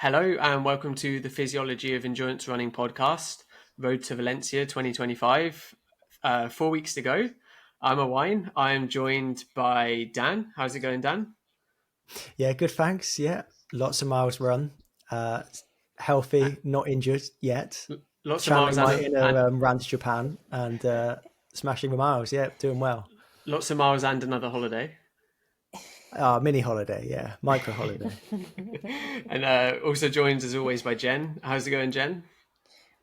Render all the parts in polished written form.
Hello and welcome to the Physiology of Endurance Running podcast, Road to Valencia 2025. 4 weeks to go. I'm Owain. I am joined by Dan. How's it going, Dan? Yeah, good, thanks. Yeah, lots of miles run. Healthy, not injured yet. Lots of miles Channeling my and, inner ran to Japan and smashing the miles. Yeah, doing well. lots of miles and another holiday. Mini holiday, yeah, micro holiday. And also joined as always by Jen. How's it going, Jen?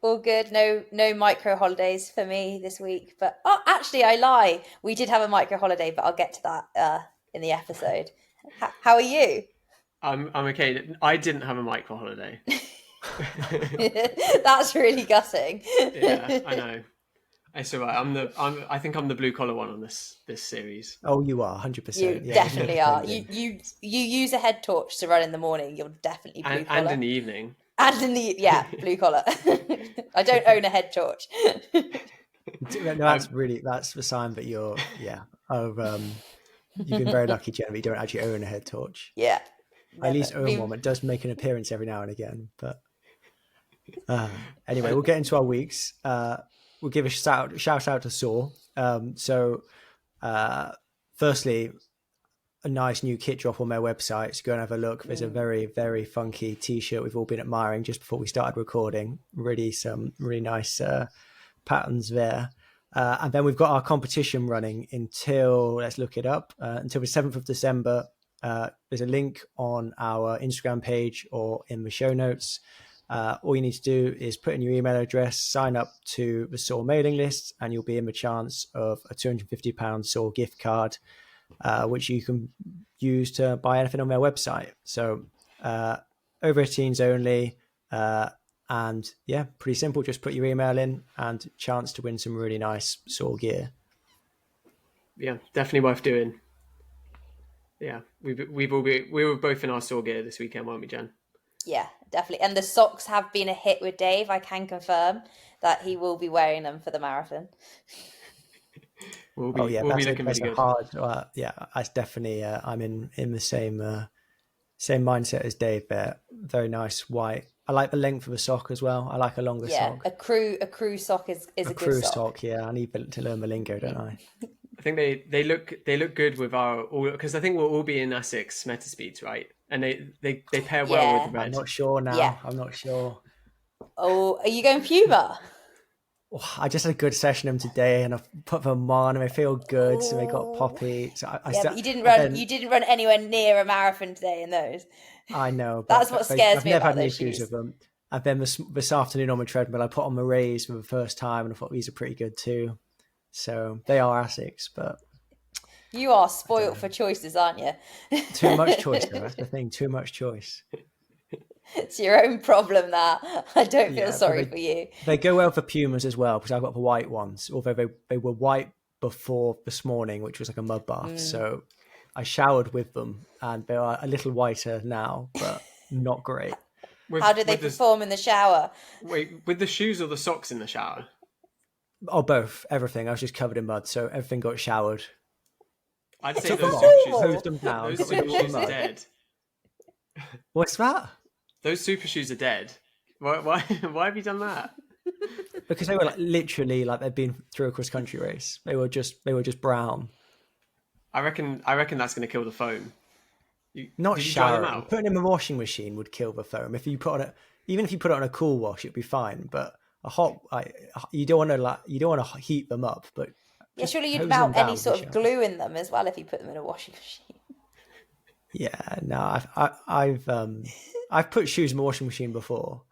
All good. No micro holidays for me this week. But actually, I lie. We did have a micro holiday, but I'll get to that in the episode. How are you? I'm okay. I didn't have a micro holiday. That's really gutting. Yeah, I know. It's all right. I think I'm the blue collar one on this series. Oh, you are 100%. You definitely are. You use a head torch to run in the morning. You're definitely blue collar. And in the evening. And in the blue collar. I don't own a head torch. No, that's the sign that you've been very lucky, Jen, that you don't actually own a head torch. Yeah. At least own one. It does make an appearance every now and again. But anyway, we'll get into our weeks. We'll give a shout out to Saw. Firstly, a nice new kit drop on their website. So go and have a look. There's a very, very funky t-shirt we've all been admiring just before we started recording. Some really nice patterns there. And then we've got our competition running until, let's look it up, until the 7th of December. There's a link on our Instagram page or in the show notes. All you need to do is put in your email address, sign up to the SOAR mailing list, and you'll be in the chance of a £250 SOAR gift card, which you can use to buy anything on their website. So over 18s only. And yeah, pretty simple. Just put your email in and chance to win some really nice SOAR gear. Yeah, definitely worth doing. Yeah, we were both in our SOAR gear this weekend, weren't we, Jen? Yeah, definitely. And the socks have been a hit with Dave. I can confirm that he will be wearing them for the marathon. We'll be looking really good. Hard. I definitely. I'm in the same mindset as Dave. There, very nice white. I like the length of the sock as well. I like a longer sock. A crew sock is a good crew sock. Yeah, I need to learn the lingo, don't I? I think they look good with our all, because I think we'll all be in Asics Metaspeeds, right? And they pair well with the red. I'm not sure now. Yeah. I'm not sure. Oh, are you going Puma? I just had a good session of them today, and I've put them on, and they feel good. So they got poppy. So but you didn't run. You didn't run anywhere near a marathon today in those. I know. That's what scares me about those shoes. I've never had any issues with them. And then this afternoon on my treadmill, I put on my Rays for the first time, and I thought these are pretty good too. So they are Asics, but you are spoilt for choices, aren't you? Too much choice, though. That's the thing. Too much choice. It's your own problem, that. I don't feel sorry for you. They go well for Pumas as well, because I've got the white ones, although they were white before this morning, which was like a mud bath. So I showered with them, and they are a little whiter now, but not great. How do they perform in the shower? Wait, with the shoes or the socks in the shower? Oh, both. Everything. I was just covered in mud, so everything got showered. I'd say those super shoes, hosed them down. Those super shoes are dead. What's that? Those super shoes are dead. Why have you done that? Because they were literally they'd been through a cross country race. They were just brown. I reckon that's going to kill the foam. Not showering. Putting them in a washing machine would kill the foam. If you put on even if you put it on a cool wash, it'd be fine. But a hot, you don't want to heat them up. But surely you'd melt any sort of glue in them as well if you put them in a washing machine. Yeah, no, I've put shoes in a washing machine before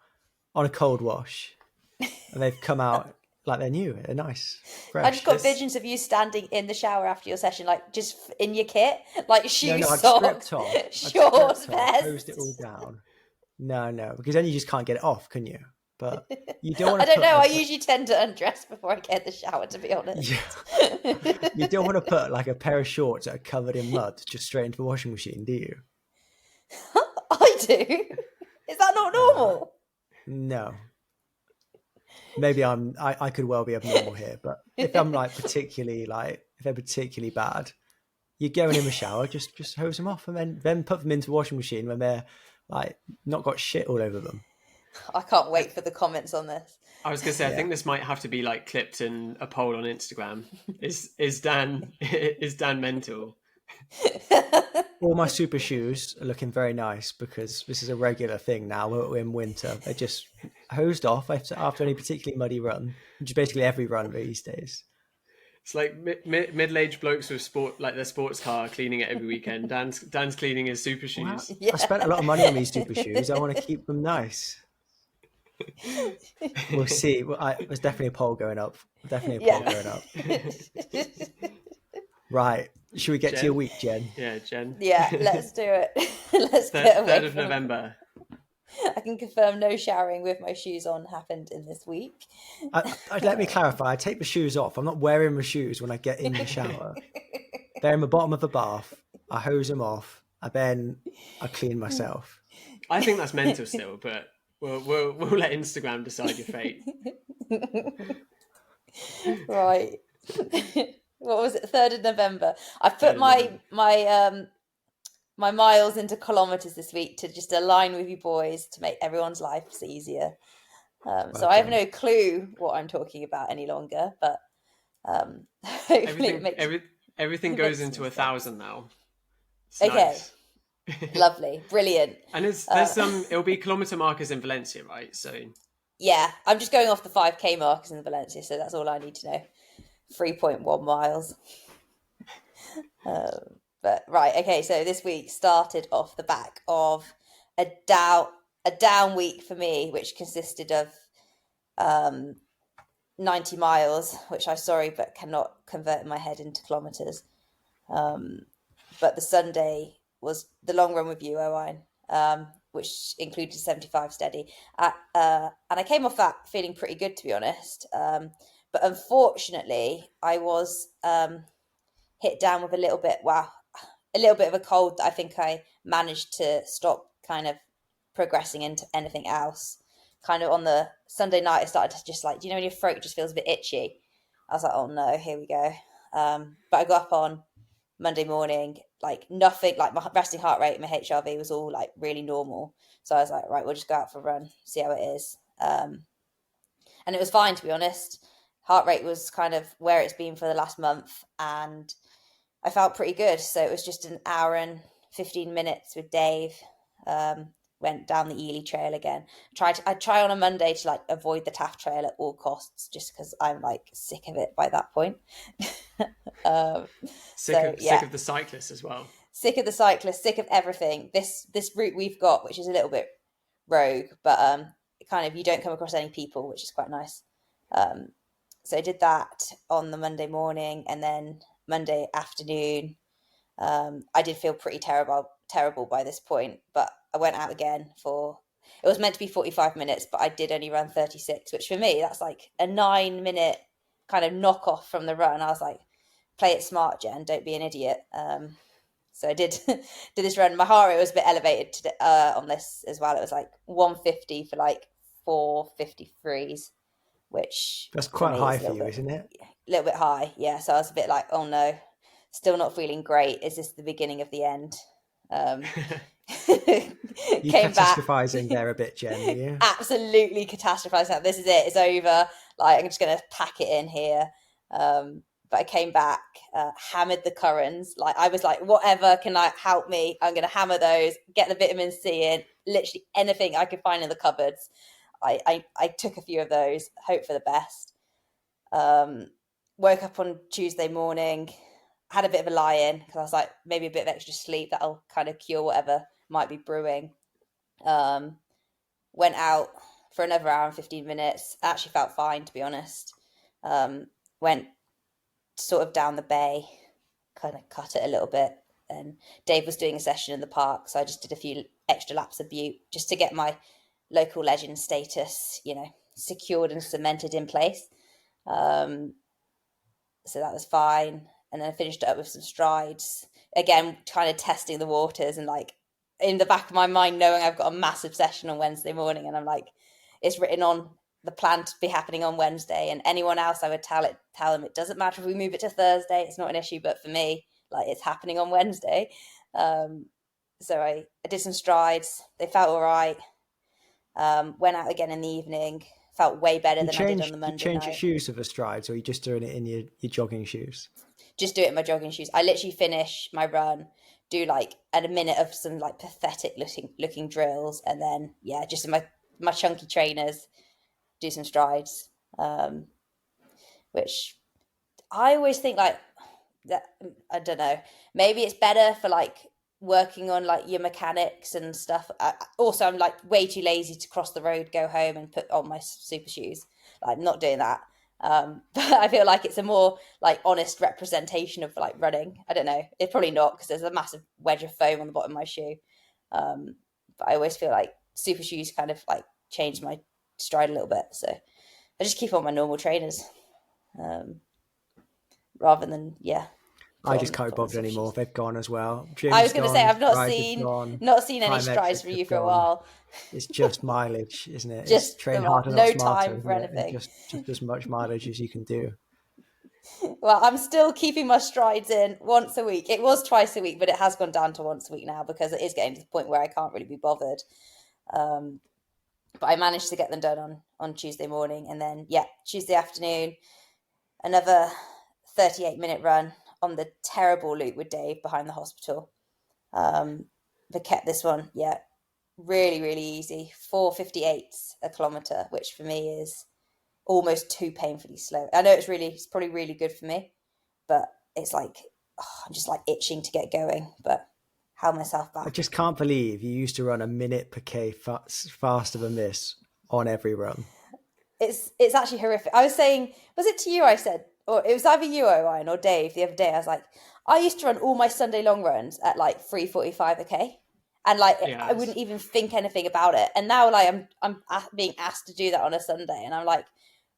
on a cold wash, and they've come out like they're new. They're nice, fresh. I just got visions of you standing in the shower after your session, just in your kit, shoes, socks, shorts, vests. Hosed it all down. No, because then you just can't get it off, can you? But you don't want to. I don't know. I usually tend to undress before I get in the shower, to be honest. Yeah. You don't want to put a pair of shorts that are covered in mud just straight into the washing machine, do you? I do. Is that not normal? No. Maybe I could well be abnormal here, but if I'm particularly if they're particularly bad, you're going in the shower, just hose them off and then put them into the washing machine when like not got shit all over them. I can't wait for the comments on this. I was going to say, I Yeah. think this might have to be like clipped in a poll on Instagram. Is Dan is Dan mental? All my super shoes are looking very nice because this is a regular thing now. We're in winter. They're just hosed off after any particularly muddy run, which is basically every run these days. It's like middle-aged blokes with their sports car cleaning it every weekend. Dan's cleaning his super Well, shoes. I spent a lot of money on these super shoes. I want to keep them nice. We'll see. There's definitely a poll going up. Definitely a poll going up. Right. Should we get to your week, Jen? Yeah, Jen. Yeah, let's do it. Let's get away 3rd of November. I can confirm no showering with my shoes on happened in this week. Let me clarify. I take the shoes off. I'm not wearing my shoes when I get in the shower. They're in the bottom of the bath. I hose them off. I clean myself. I think that's mental still, but we'll let Instagram decide your fate. Right. What was it? 3rd of November. I put my miles into kilometers this week to just align with you boys to make everyone's lives easier. So I have no clue what I'm talking about any longer, but hopefully everything goes into 1,000 now. It's okay. Nice. Lovely. Brilliant. And there's it'll be kilometer markers in Valencia, right? So yeah, I'm just going off the 5k markers in Valencia, so that's all I need to know. 3.1 miles. But right, okay, so this week started off the back of a down week for me, which consisted of 90 miles, which I'm sorry but cannot convert in my head into kilometers. But the Sunday was the long run with you, Owain, which included 75 steady. And I came off that feeling pretty good, to be honest. But unfortunately, I was hit down with a little bit of a cold that I think I managed to stop kind of progressing into anything else. Kind of on the Sunday night, I started to just like, do you know when your throat just feels a bit itchy? I was like, oh no, here we go. But I got up on Monday morning, like nothing, like my resting heart rate and my HRV was all like really normal. So I was like, right, we'll just go out for a run, see how it is. And it was fine, to be honest. Heart rate was kind of where it's been for the last month, and I felt pretty good. So it was just an hour and 15 minutes with Dave. Went down the Ely Trail again. I try on a Monday to like avoid the Taft Trail at all costs, just because I'm like sick of it by that point. Sick of the cyclists as well. Sick of the cyclists, sick of everything. This route we've got, which is a little bit rogue, but kind of you don't come across any people, which is quite nice. So I did that on the Monday morning, and then Monday afternoon, I did feel pretty terrible by this point, but I went out again it was meant to be 45 minutes, but I did only run 36, which for me, that's like a 9-minute kind of knockoff from the run. I was like, play it smart, Jen, don't be an idiot. So I did this run. My heart rate was a bit elevated today, on this as well. It was like 150 for like 4:53s, which that's quite high for you, isn't it? A little bit high, yeah. So I was a bit like, oh no, still not feeling great. Is this the beginning of the end? You came catastrophizing there a bit, Jen, are you? Absolutely catastrophizing. This is it. It's over. Like, I'm just going to pack it in here. But I came back, hammered the currants. Like, I was like, whatever can help me? I'm going to hammer those, get the vitamin C in, literally anything I could find in the cupboards. I took a few of those, hope for the best. Woke up on Tuesday morning, had a bit of a lie-in because I was like, maybe a bit of extra sleep, that'll kind of cure whatever might be brewing. Went out for another hour and 15 minutes. Actually felt fine, to be honest. Went sort of down the bay, kind of cut it a little bit. And Dave was doing a session in the park, so I just did a few extra laps of Butte just to get my local legend status, secured and cemented in place. So that was fine. And then I finished it up with some strides. Again, kind of testing the waters and like in the back of my mind, knowing I've got a massive session on Wednesday morning. And I'm like, it's written on the plan to be happening on Wednesday. And anyone else, I would tell them it doesn't matter if we move it to Thursday. It's not an issue. But for me, like, it's happening on Wednesday. So I did some strides. They felt all right. Went out again in the evening. Felt way better than I did on the Monday You change night. your shoes for the strides, or are you just doing it in your jogging shoes? Just do it in my jogging shoes. I literally finish my run, do like a minute of some like pathetic looking drills, and then just in my chunky trainers, do some strides. Which I always think like that. I don't know. Maybe it's better for like working on like your mechanics and stuff. Also, I'm like way too lazy to cross the road, go home, and put on my super shoes. Like, I'm not doing that. But I feel like it's a more like honest representation of like running. I don't know. It's probably not, because there's a massive wedge of foam on the bottom of my shoe. But I always feel like super shoes kind of like change my stride a little bit. So I just keep on my normal trainers, rather than I just can't be bothered anymore. They've gone as well. I was going to say, I've not seen any Time strides from you for a gone. while. It's just mileage, isn't it? Just it's train harder, no not smarter, time for anything. Just as much mileage as you can do. Well, I'm still keeping my strides in once a week. It was twice a week, but it has gone down to once a week now, because it is getting to the point where I can't really be bothered. But I managed to get them done on Tuesday morning, and then Tuesday afternoon, another 38-minute run on the terrible loop with Dave behind the hospital. But kept this one, really, really easy. 4:58 a kilometre, which for me is almost too painfully slow. I know it's probably really good for me, but it's like, I'm just like itching to get going, but held myself back. I just can't believe you used to run a minute per K faster than this on every run. It's actually horrific. I was saying, was it to you I said, or it was either you, Owain, or Dave the other day, I was like, I used to run all my Sunday long runs at like 3:45 a K. And like, I wouldn't even think anything about it. And now like I'm being asked to do that on a Sunday, and I'm like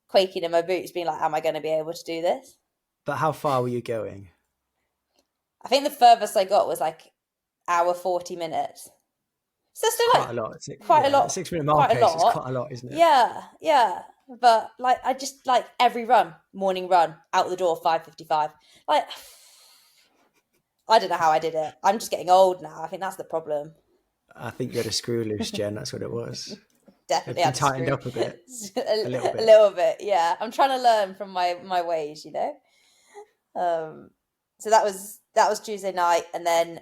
quaking in my boots, being like, am I going to be able to do this? But how far were you going? I think the furthest I got was like hour 40 minutes. So still like quite a lot. 6 minute mile pace is quite a lot, isn't it? Yeah. But like, I just like every run, morning run, out the door 5:55. Like, I don't know how I did it. I'm just getting old now. I think that's the problem. I think you had a screw loose, Jen. That's what it was. Definitely had tightened up a bit. A little bit, yeah. I'm trying to learn from my ways, you know. So that was Tuesday night, and then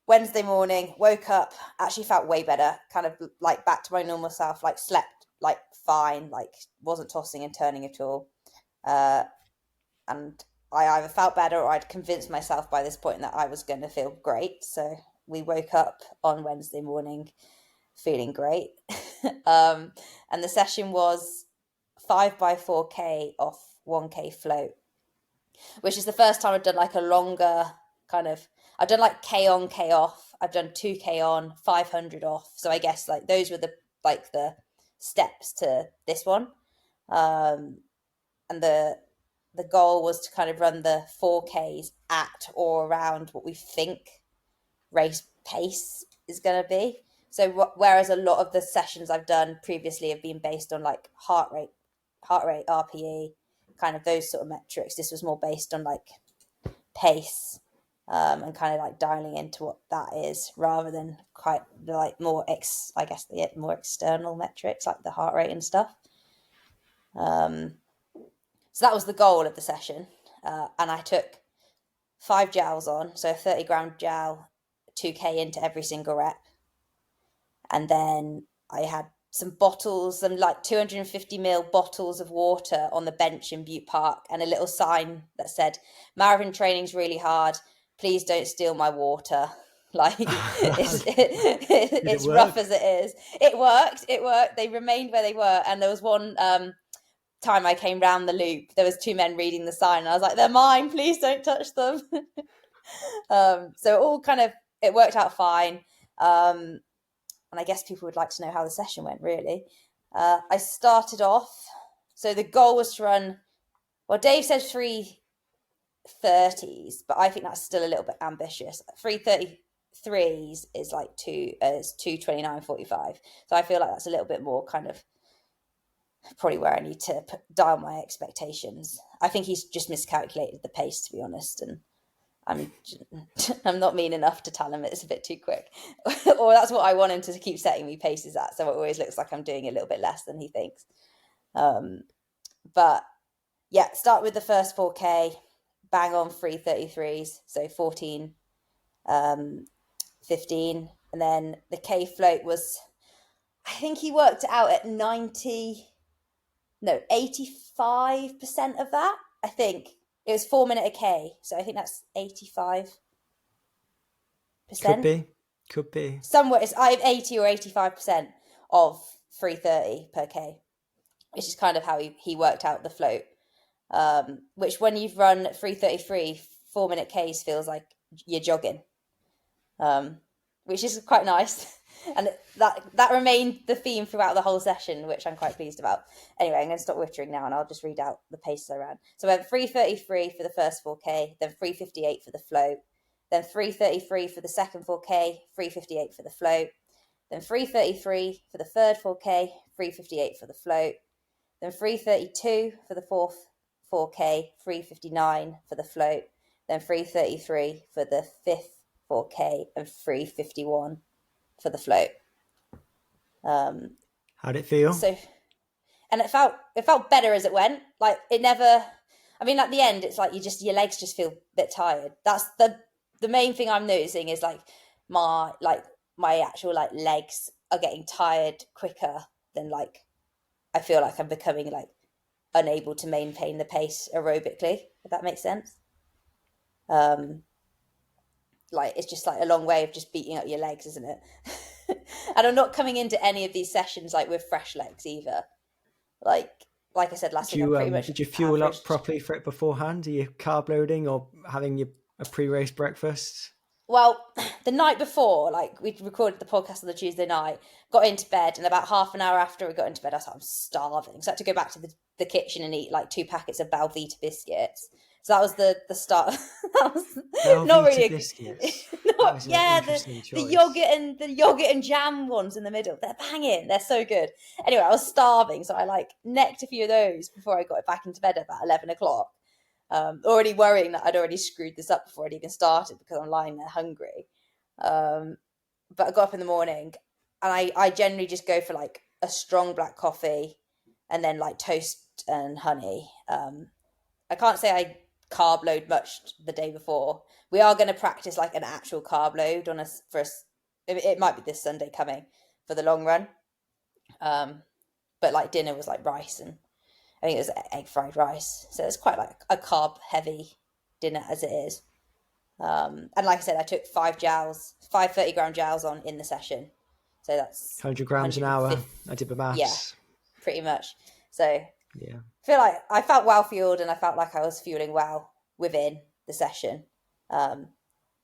Wednesday morning, woke up, actually felt way better, kind of like back to my normal self, like slept like fine, like wasn't tossing and turning at all. And I either felt better, or I'd convinced myself by this point that I was going to feel great. So we woke up on Wednesday morning feeling great. And the session was 5x4K off 1K float, which is the first time I've done like a longer kind of, I've done like K on, K off. I've done 2K on, 500 off. So I guess like those were the steps to this one. And the goal was to kind of run the 4Ks at or around what we think race pace is going to be. So whereas a lot of the sessions I've done previously have been based on like heart rate, RPE, kind of those sort of metrics, this was more based on like pace, and kind of like dialing into what that is, rather than quite like more more external metrics like the heart rate and stuff. So that was the goal of the session, and I took 5 gels on, so 30-gram gel, 2K into every single rep. And then I had some bottles, some like 250ml bottles of water on the bench in Butte Park, and a little sign that said, marathon training's really hard, please don't steal my water. Like, it's rough as it is. It worked. They remained where they were. And there was one time I came round the loop, there was 2 men reading the sign, and I was like, they're mine, please don't touch them. So all kind of, it worked out fine. And I guess people would like to know how the session went, really. I started off, so the goal was to run, well, Dave said 3:30s, but I think that's still a little bit ambitious. 3:33s is like 2:29:45. So I feel like that's a little bit more kind of probably where I need to dial my expectations. I think he's just miscalculated the pace, to be honest, and I'm not mean enough to tell him it's a bit too quick, or that's what I want him to keep setting me paces at. So it always looks like I'm doing a little bit less than he thinks. But yeah, start with the first 4K, bang on 3:33s, so 14, 15, and then the K float was, I think he worked it out at 85% of that. I think it was 4 minute a K, so I think that's 85%. Could be. Somewhere it's either 80 or 85% of 3:30 per K, which is kind of how he worked out the float. Which when you've run 3:33, 4 minute Ks feels like you're jogging, which is quite nice. And that remained the theme throughout the whole session, which I'm quite pleased about. Anyway, I'm going to stop wittering now and I'll just read out the paces I ran. So I went 3:33 for the first 4K, then 3:58 for the float, then 3:33 for the second 4K, 3:58 for the float, then 3:33 for the third 4K, 3:58 for the float, then 3:32 for the fourth 4K, 3:59 for the float, then 3:33 for the fifth 4K, and 3:51 for the float. How'd it feel? So, and it felt better as it went. Like it never. I mean, at the end, it's like your legs just feel a bit tired. That's the main thing I'm noticing is like my actual like legs are getting tired quicker than like I feel like I'm becoming like unable to maintain the pace aerobically, if that makes sense. Like it's just like a long way of just beating up your legs, isn't it? And I'm not coming into any of these sessions like with fresh legs either. Like I said last week, I'm pretty much. Did you fuel up properly for it beforehand? Are you carb loading or having a pre-race breakfast? Well, the night before, like we recorded the podcast on the Tuesday night, got into bed, and about half an hour after we got into bed, I was like, I'm starving. So I had to go back to the kitchen and eat like 2 packets of Belvita biscuits. So that was the start. That was Belvita not really biscuits. the yogurt and jam ones in the middle. They're banging. They're so good. Anyway, I was starving, so I like necked a few of those before I got back into bed at about 11 o'clock. Already worrying that I'd already screwed this up before I'd even started because I'm lying there hungry. But I got up in the morning and I generally just go for like a strong black coffee and then like toast and honey. I can't say I carb load much the day before. We are going to practice like an actual carb load it might be this Sunday coming for the long run. But like dinner was like rice and I think it was egg fried rice. So it's quite like a carb heavy dinner as it is. And like I said, I took 5 30-gram gels on in the session. So that's 100 grams an hour. I did the maths. Yeah, pretty much. So yeah, I feel like I felt well fueled and I felt like I was fueling well within the session,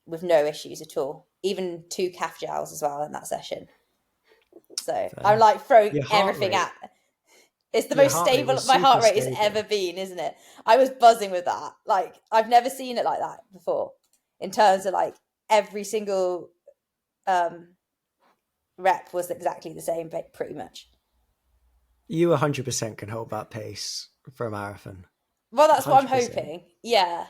with no issues at all. Even 2 calf gels as well in that session. So fair. I'm like throwing everything at. It's the most stable my heart rate has ever been, isn't it? I was buzzing with that. Like I've never seen it like that before. In terms of like every single rep was exactly the same, but pretty much. You 100% can hold that pace for a marathon. Well, that's 100%. What I'm hoping. Yeah.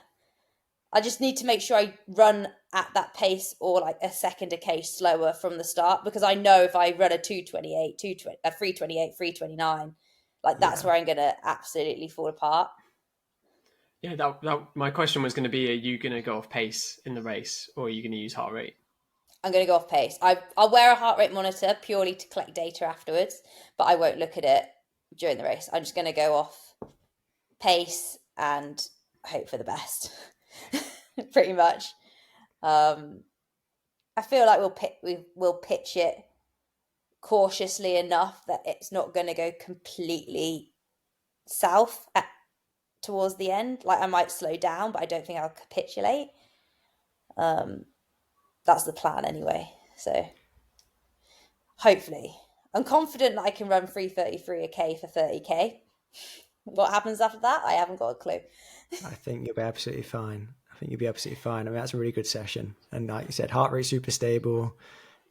I just need to make sure I run at that pace or like a second a K slower from the start, because I know if I run a 3:28, 3:29, like that's where I'm going to absolutely fall apart. Yeah, that my question was going to be, are you going to go off pace in the race or are you going to use heart rate? I'm going to go off pace. I'll wear a heart rate monitor purely to collect data afterwards, but I won't look at it during the race. I'm just going to go off pace and hope for the best, pretty much. I feel like we'll pitch it cautiously enough that it's not going to go completely south towards the end. Like I might slow down, but I don't think I'll capitulate. That's the plan anyway. So hopefully I'm confident that I can run 3:33 a K for 30K. What happens after that? I haven't got a clue. I think you'll be absolutely fine. I mean, that's a really good session. And like you said, heart rate super stable.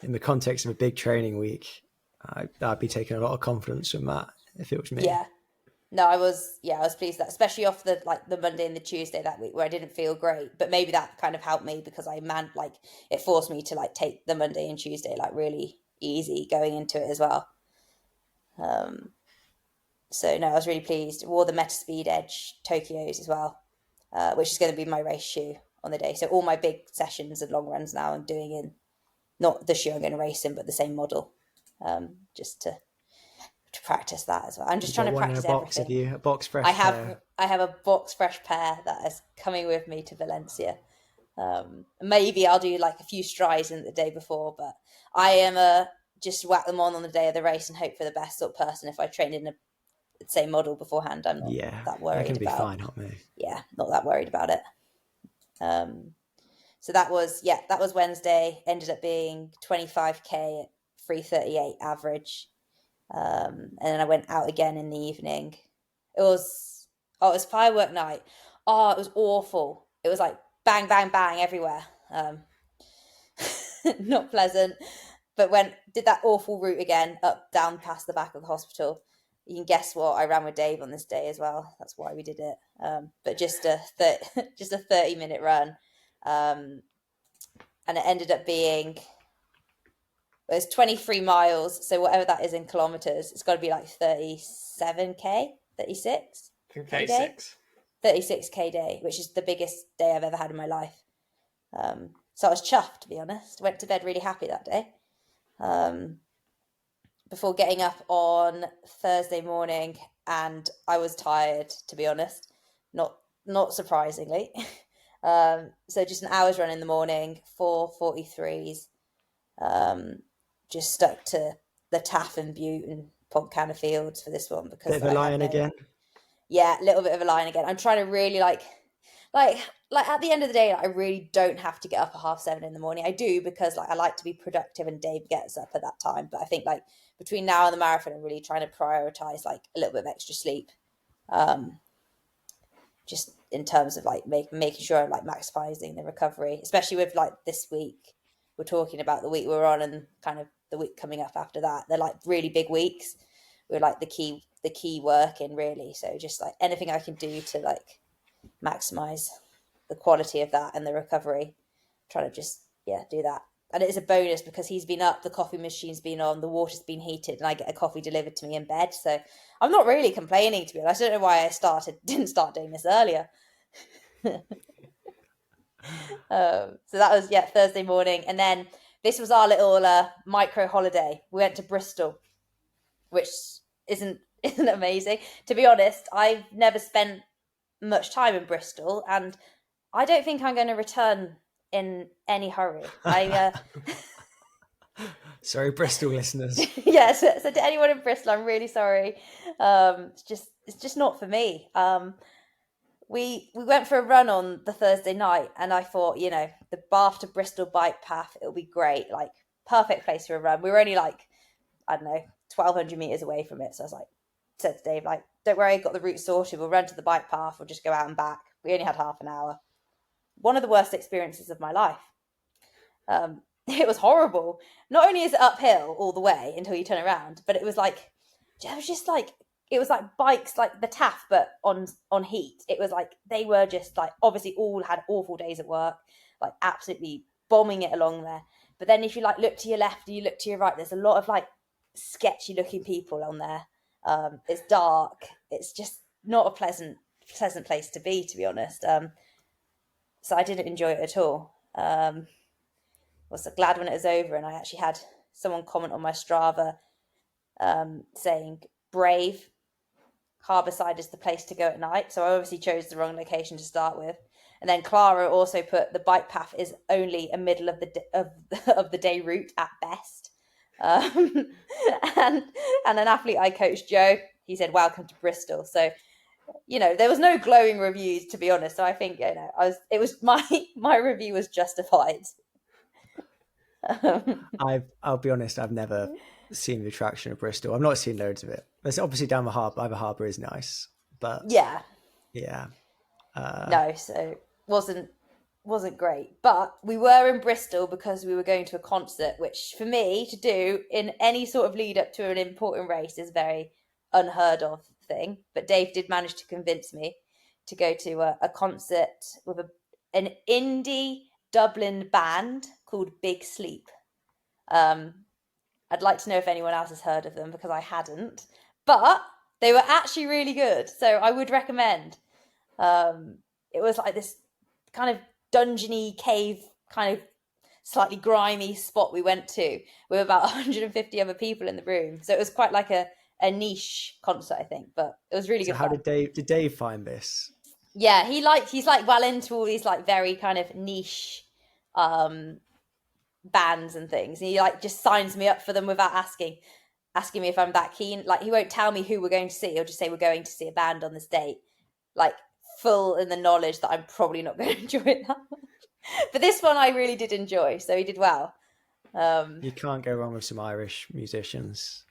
In the context of a big training week, I'd be taking a lot of confidence from that if it was me. Yeah. No, I was pleased that, especially off the Monday and the Tuesday that week where I didn't feel great, but maybe that kind of helped me because it forced me to take the Monday and Tuesday really easy going into it as well. So no, I was really pleased. Wore the Metaspeed Edge Tokyos as well, which is going to be my race shoe on the day. So all my big sessions and long runs now I'm doing in not the shoe I'm going to race in, but the same model, just to practice that as well. I'm just trying to practice box everything. A box fresh. I have a box fresh pair that is coming with me to Valencia. Maybe I'll do a few strides in the day before, but I am just whack them on the day of the race and hope for the best sort of person. If I trained in the same model beforehand, I'm not that worried. That can be fine, not me. Yeah, not that worried about it. So that was Wednesday. Ended up being 25k at 3:38 average. And then I went out again in the evening. It was firework night. Oh, it was awful. It was bang, bang, bang everywhere. Not pleasant. But did that awful route again, up, down, past the back of the hospital. You can guess what I ran with Dave on this day as well. That's why we did it. But just a 30-minute run. And it ended up being, it's 23 miles. So whatever that is in kilometers, it's got to be 37k, 36. 36k day, which is the biggest day I've ever had in my life. So I was chuffed, to be honest. Went to bed really happy that day. Before getting up on Thursday morning, and I was tired, to be honest, not surprisingly. So just an hour's run in the morning, 4:43s. Just stuck to the Taff and Butte and Pontcanna Fields for this one because bit of a lion again. Yeah, a little bit of a lion again. I'm trying to really like at the end of the day, I really don't have to get up at 7:30 in the morning. I do because I like to be productive, and Dave gets up at that time. But I think between now and the marathon, I'm really trying to prioritize a little bit of extra sleep, just in terms of making sure I'm maximizing the recovery, especially with this week. We're talking about the week we're on and kind of the week coming up after that. They're really big weeks. We're the key work in really. So just anything I can do to maximize the quality of that and the recovery, trying to just do that. And it is a bonus because he's been up, the coffee machine's been on, the water's been heated, and I get a coffee delivered to me in bed. So I'm not really complaining, to be honest. I don't know why I didn't start doing this earlier. So that was Thursday morning, and then this was our little micro holiday. We went to Bristol, which isn't amazing, to be honest. I've never spent much time in Bristol, and I don't think I'm going to return in any hurry. Sorry, Bristol listeners. Yes, so to anyone in Bristol, I'm really sorry. It's just not for me. We went for a run on the Thursday night, and I thought, the Bath to Bristol bike path, it'll be great, perfect place for a run. We were only I don't know, 1,200 meters away from it. So I was said to Dave, don't worry, got the route sorted. We'll run to the bike path. We'll just go out and back. We only had half an hour. One of the worst experiences of my life. It was horrible. Not only is it uphill all the way until you turn around, but it was it was bikes the Taff, but on heat. It was they were just obviously all had awful days at work, absolutely bombing it along there. But then if you look to your left and you look to your right, there's a lot of sketchy looking people on there. It's dark. It's just not a pleasant place to be honest. So I didn't enjoy it at all. Was so glad when it was over, and I actually had someone comment on my Strava saying, "Brave, Harbourside is the place to go at night." So I obviously chose the wrong location to start with. And then Clara also put the bike path is only a middle of the day route at best. And an athlete I coached, Joe, he said, "Welcome to Bristol." So, there was no glowing reviews, to be honest. So I think, my review was justified. I'll be honest, I've never seen the attraction of Bristol. I've not seen loads of it. It's obviously down the harbour. The harbour is nice, but yeah. No, so wasn't great. But we were in Bristol because we were going to a concert, which for me to do in any sort of lead up to an important race is very unheard of thing, but Dave did manage to convince me to go to a concert with an indie Dublin band called Big Sleep. I'd like to know if anyone else has heard of them, because I hadn't, but they were actually really good, so I would recommend. It was like this kind of dungeony cave, kind of slightly grimy spot we went to with about 150 other people in the room, so it was quite like a niche concert, I think, but it was really So good how fun. did Dave find this? Yeah, he's like well into all these like very kind of niche bands and things, and he like just signs me up for them without asking me if I'm that keen. Like, he won't tell me who we're going to see, he'll just say we're going to see a band on this date, like full in the knowledge that I'm probably not going to enjoy it that much. But this one I really did enjoy, so he did well. You can't go wrong with some Irish musicians.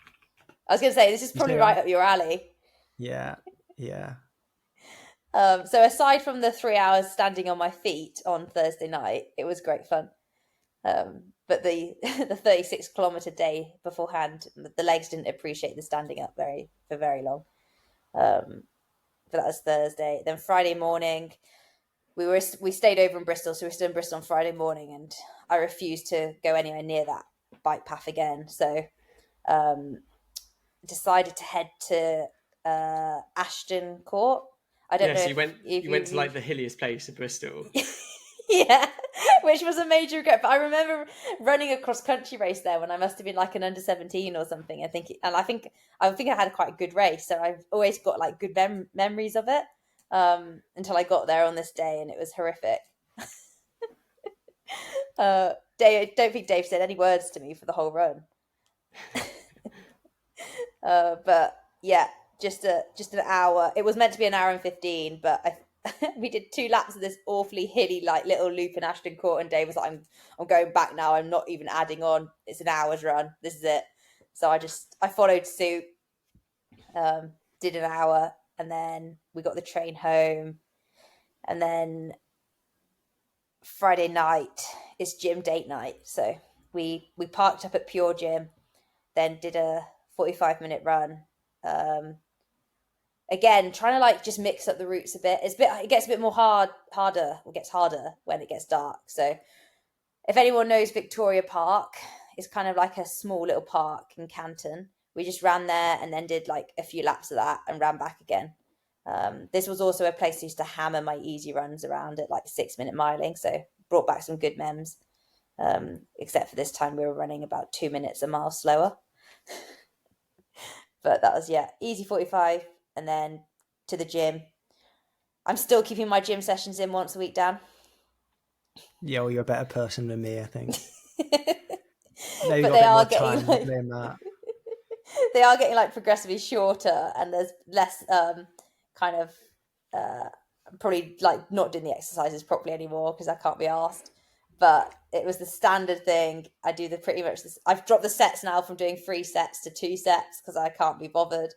I was going to say, this is probably right up your alley. Yeah. So aside from the 3 hours standing on my feet on Thursday night, it was great fun. But the 36-kilometer day beforehand, the legs didn't appreciate the standing up for very long. But that was Thursday. Then Friday morning, we stayed over in Bristol, so we were still in Bristol on Friday morning, and I refused to go anywhere near that bike path again. So decided to head to Ashton Court. I don't know. Yes, you went to like the hilliest place in Bristol. Yeah, which was a major regret. But I remember running a cross-country race there when I must have been like an under-17 or something, I think. And I think I had quite a good race, so I've always got like good memories of it, until I got there on this day, and it was horrific. Dave, I don't think Dave said any words to me for the whole run. But yeah, just an hour. It was meant to be an hour and 15, but we did 2 laps of this awfully hilly like little loop in Ashton Court, and Dave was like, I'm going back now, I'm not even adding on, it's an hour's run, this is it. So I followed suit, did an hour, and then we got the train home, and then Friday night is gym date night, so we parked up at Pure Gym, then did a 45-minute run. Again, trying to like just mix up the routes a bit. It gets a bit more harder. It gets harder when it gets dark. So if anyone knows Victoria Park, it's kind of like a small little park in Canton. We just ran there and then did like a few laps of that and ran back again. This was also a place I used to hammer my easy runs around at like 6-minute miling. So brought back some good mems. Except for this time we were running about 2 minutes a mile slower. But that was, easy 45. And then to the gym. I'm still keeping my gym sessions in once a week, Dan. Yeah, well, you're a better person than me, I think. But they are getting like, they are getting like progressively shorter, and there's less kind of probably like not doing the exercises properly anymore because I can't be asked. But it was the standard thing. I do I've dropped the sets now from doing 3 sets to 2 sets because I can't be bothered.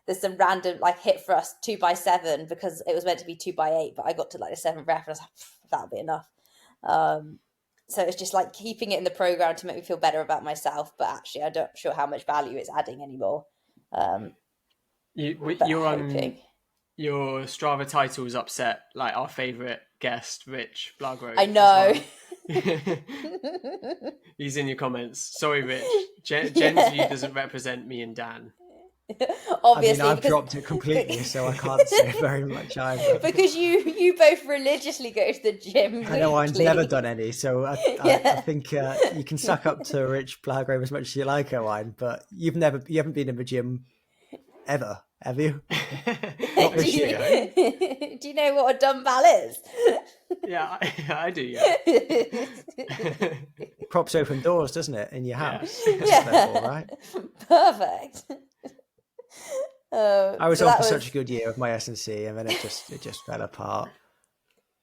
There's some random like hip thrust 2x7 because it was meant to be 2x8, but I got to like the 7th rep and I was like, that'll be enough. So it's just like keeping it in the program to make me feel better about myself, but actually I'm not sure how much value it's adding anymore. You're on your Strava titles upset like our favourite guest, Rich Blagrove. I know. Well. He's in your comments. Sorry, Rich. Jen's view doesn't represent me and Dan. Obviously, I've dropped it completely, so I can't say very much either. Because you both religiously go to the gym. I know Owain's never done any, so I think you can suck up to Rich Blagrove as much as you like, Owain, but you haven't been in the gym ever, have you? Do you know what a dumbbell is? Yeah, I do. Yeah. Props open doors, doesn't it, in your house? Yeah. Therefore, right? Perfect. I was off for such a good year with my S&C, and then it just fell apart.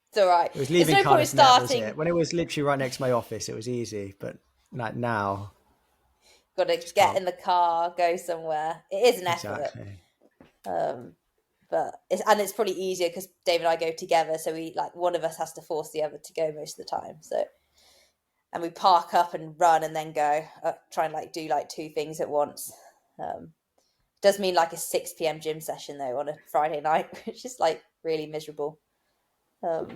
It's all right. It was leaving no Cardiff Net, was it? When it was literally right next to my office, it was easy, but like now, got to get in the car, go somewhere. It is an effort. Exactly. But it's probably easier because Dave and I go together, so we like one of us has to force the other to go most of the time. So, and we park up and run and then go, try and like do like 2 things at once. Does mean like a 6 p.m. gym session though on a Friday night, which is like really miserable. But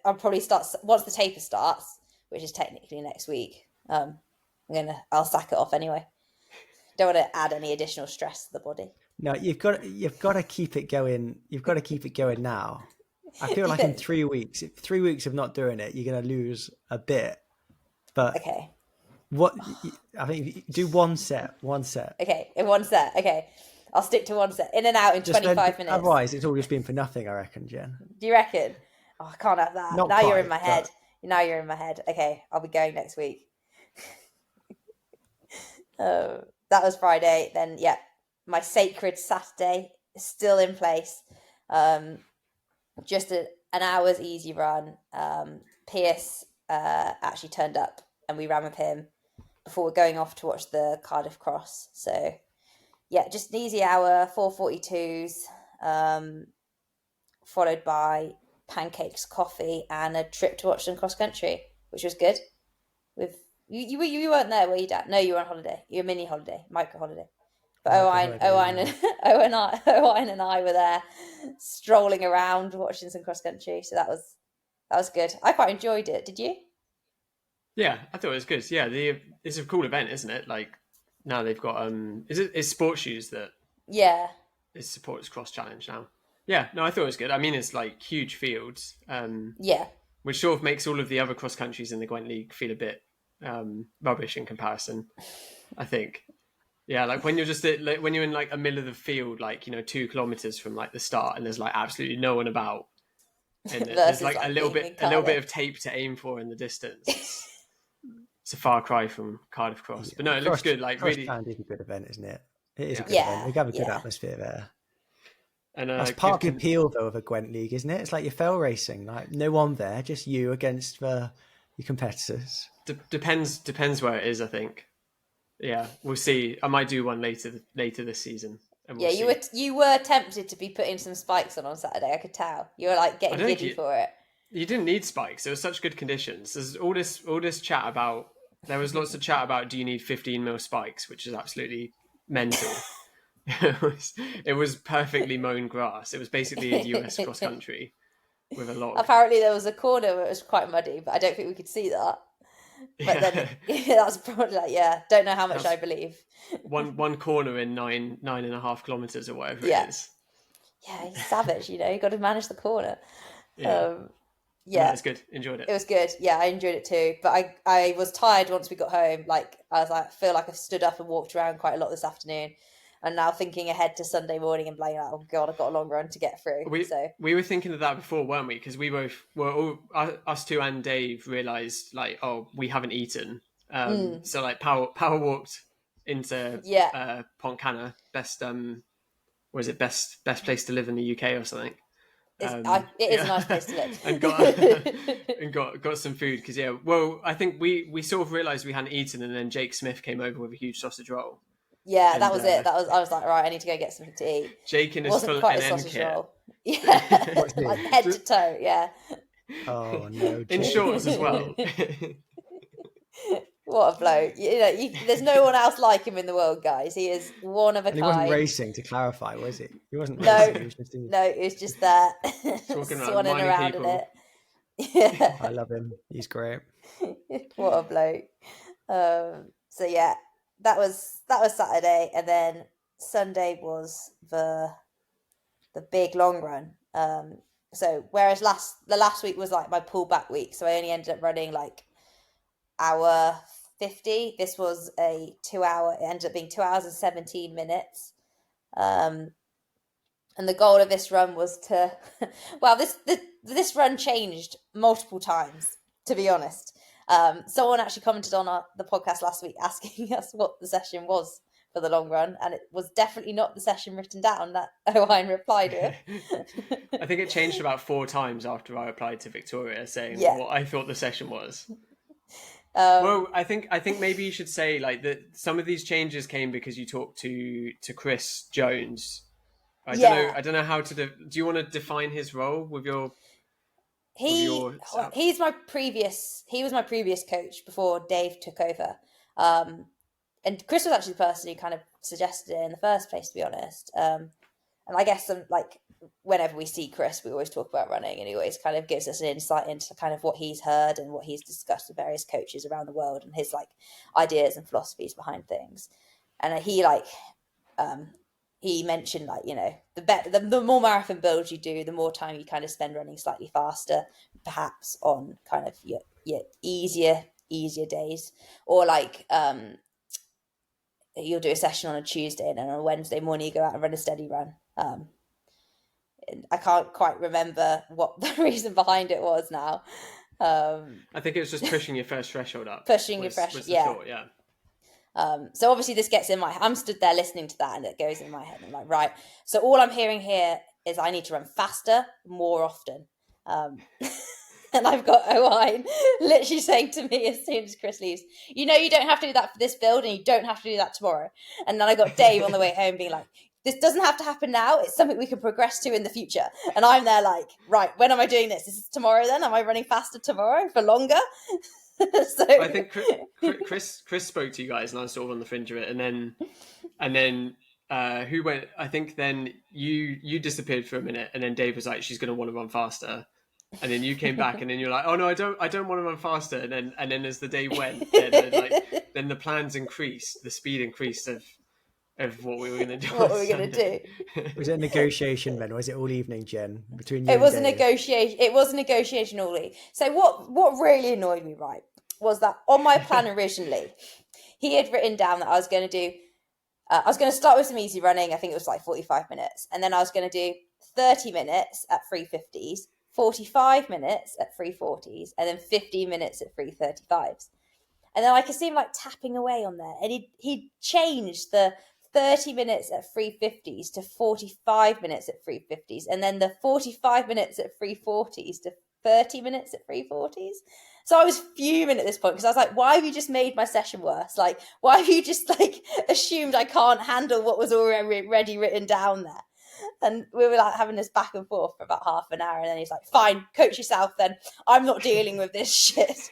I'll probably start once the taper starts, which is technically next week. I'll sack it off anyway. Don't want to add any additional stress to the body. No, you've got to keep it going. You've got to keep it going now. I feel like in 3 weeks, 3 weeks of not doing it, you're going to lose a bit. But okay, I think do one set. Okay, in one set. Okay, I'll stick to one set. In and out in 25 minutes. Otherwise, it's all just been for nothing, I reckon, Jen. Do you reckon? Oh, I can't have that. Not now quite, you're in my head. but... Now you're in my head. Okay, I'll be going next week. That was Friday. Then, yeah, my sacred Saturday is still in place. Just an hour's easy run. Pierce actually turned up and we ran with him before we're going off to watch the Cardiff Cross. So, yeah, just an easy hour, 4:42s, followed by pancakes, coffee, and a trip to watch some cross country, which was good. With you weren't there, were you, Dad? No, you were on holiday. You were mini holiday, micro holiday. But Owain and I were there, strolling around, watching some cross country. So that was good. I quite enjoyed it. Did you? Yeah, I thought it was good. Yeah, it's a cool event, isn't it? Like now they've got it's sports shoes that it supports cross challenge now. Yeah, no, I thought it was good. I mean, it's like huge fields. Which sort of makes all of the other cross countries in the Gwent League feel a bit rubbish in comparison, I think. Yeah, like when you're just when you're in like a middle of the field, like 2 kilometers from like the start, and there's like absolutely no one about, and there's like a little bit of tape to aim for in the distance. It's a far cry from Cardiff Cross, but no, it looks good. Like Cross really, Challenge is a good event, isn't it? It is a good event. We have a good atmosphere there. And that's part of the appeal, though, of a Gwent League, isn't it? It's like your fell racing, like no one there, just you against your competitors. Depends where it is, I think. Yeah, we'll see. I might do one later this season. We'll you were tempted to be putting some spikes on Saturday. I could tell you were like getting giddy for it. You didn't need spikes. It was such good conditions. There's all this chat about. There was lots of chat about do you need 15mm spikes, which is absolutely mental. It was perfectly mown grass. It was basically a US cross country with a lot. Apparently, there was a corner where it was quite muddy, but I don't think we could see that. But then that's probably don't know how much I believe. one corner in 9.5 kilometers or whatever it is. Yeah, he's savage. You got to manage the corner. No, it's good. Enjoyed it. It was good. Yeah, I enjoyed it too. But I was tired once we got home. Like I was like, I feel like I've stood up and walked around quite a lot this afternoon. And now thinking ahead to Sunday morning and being like, oh God, I've got a long run to get through. We were thinking of that before, weren't we? Because we both were all, us two and Dave realised like, oh, we haven't eaten. So like power walked into Pontcanna, best place to live in the UK or something. It is a nice place to live. and got some food because I think we sort of realised we hadn't eaten, and then Jake Smith came over with a huge sausage roll. Yeah, that was it. I was like, right, I need to go get something to eat. Jake in his full NN kit. Roll. Yeah, like head to toe. Yeah. Oh no! In shorts as well. What a bloke! There's no one else like him in the world, guys. He is one of a kind. He wasn't racing, to clarify, was he? He wasn't racing. He was just there, swanning around in it. Yeah, I love him. He's great. What a bloke! So yeah. That was Saturday, and then Sunday was the big long run. So whereas the last week was like my pullback week, so I only ended up running like hour 50. This was a 2 hour. It ended up being 2 hours and 17 minutes. And the goal of this run was to, well, this run changed multiple times, to be honest. Someone actually commented on the podcast last week asking us what the session was for the long run, and it was definitely not the session written down that Owain replied with. I think it changed about 4 times after I replied to Victoria saying what I thought the session was. Well, I think maybe you should say like that some of these changes came because you talked to Chris Jones. I don't know how to. Do you want to define his role with your? He was my previous coach before Dave took over, and Chris was actually the person who kind of suggested it in the first place, to be honest. And I guess like whenever we see Chris, we always talk about running, and he always kind of gives us an insight into kind of what he's heard and what he's discussed with various coaches around the world and his like ideas and philosophies behind things. And he mentioned, like, you know, the more marathon builds you do, the more time you kind of spend running slightly faster, perhaps on kind of your easier days, or like you'll do a session on a Tuesday and then on a Wednesday morning you go out and run a steady run. I can't quite remember what the reason behind it was now. I think it was just pushing your first threshold up. Thought, yeah. So obviously this gets in my head. I'm stood there listening to that and it goes in my head. I'm like, right. So all I'm hearing here is I need to run faster more often. And I've got Owain literally saying to me as soon as Chris leaves, you know, you don't have to do that for this build and you don't have to do that tomorrow. And then I got Dave on the way home being like, this doesn't have to happen now. It's something we can progress to in the future. And I'm there like, right, when am I doing this? Is this tomorrow then? Am I running faster tomorrow for longer? So I think Chris spoke to you guys and I was sort of on the fringe of it. And then who went? I think then you disappeared for a minute and then Dave was like, she's going to want to run faster. And then you came back, and then you're like, "Oh no, I don't want to run faster." And then as the day went, then the plans increased, the speed increased of what we were going to do. What were we going to do? Was it a negotiation then, or was it all evening, Jen, between you? It was a negotiation. It was a negotiation, Ollie. So what really annoyed me, right, was that on my plan originally, he had written down that I was going to do. I was going to start with some easy running. I think it was like 45 minutes, and then I was going to do 30 minutes at 350s. 45 minutes at 340s, and then 15 minutes at 335s. And then I could see him like tapping away on there. And he changed the 30 minutes at 350s to 45 minutes at 350s, and then the 45 minutes at 340s to 30 minutes at 340s. So I was fuming at this point because I was like, why have you just made my session worse? Like, why have you just like assumed I can't handle what was already written down there? And we were like having this back and forth for about half an hour, and then he's like, fine, coach yourself then. I'm not dealing with this shit.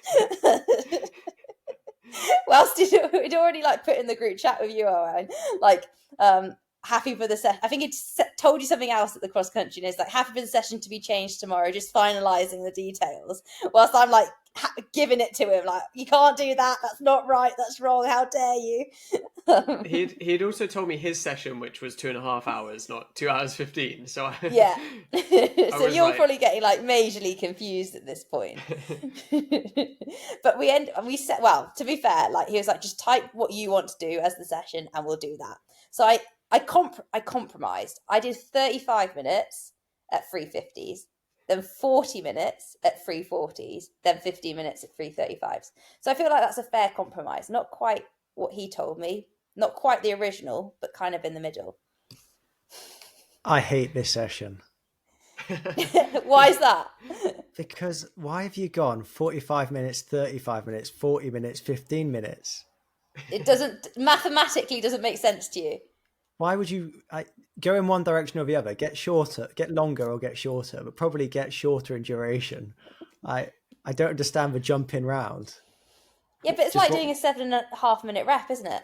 Whilst he'd already like put in the group chat with you, Owain, like, happy for the session. I think he'd told you something else at the cross country, and it's like, happy for the session to be changed tomorrow, just finalising the details. Whilst I'm like giving it to him, like, you can't do that. That's not right. That's wrong. How dare you? He'd also told me his session, which was 2.5 hours, not 2 hours 15. So yeah. So you're probably getting like majorly confused at this point. But we said, well, to be fair, like he was like, just type what you want to do as the session, and we'll do that. So I compromised. I did 35 minutes at 350s, then 40 minutes at 340s, then 15 minutes at 335s. So I feel like that's a fair compromise. Not quite what he told me, not quite the original, but kind of in the middle. I hate this session. Why is that? Because why have you gone 45 minutes, 35 minutes, 40 minutes, 15 minutes? It mathematically doesn't make sense to you. Why would you go in one direction or the other? Get shorter, get longer or get shorter, but probably get shorter in duration. I don't understand the jumping round. Yeah, but it's like doing a 7.5 minute rep, isn't it?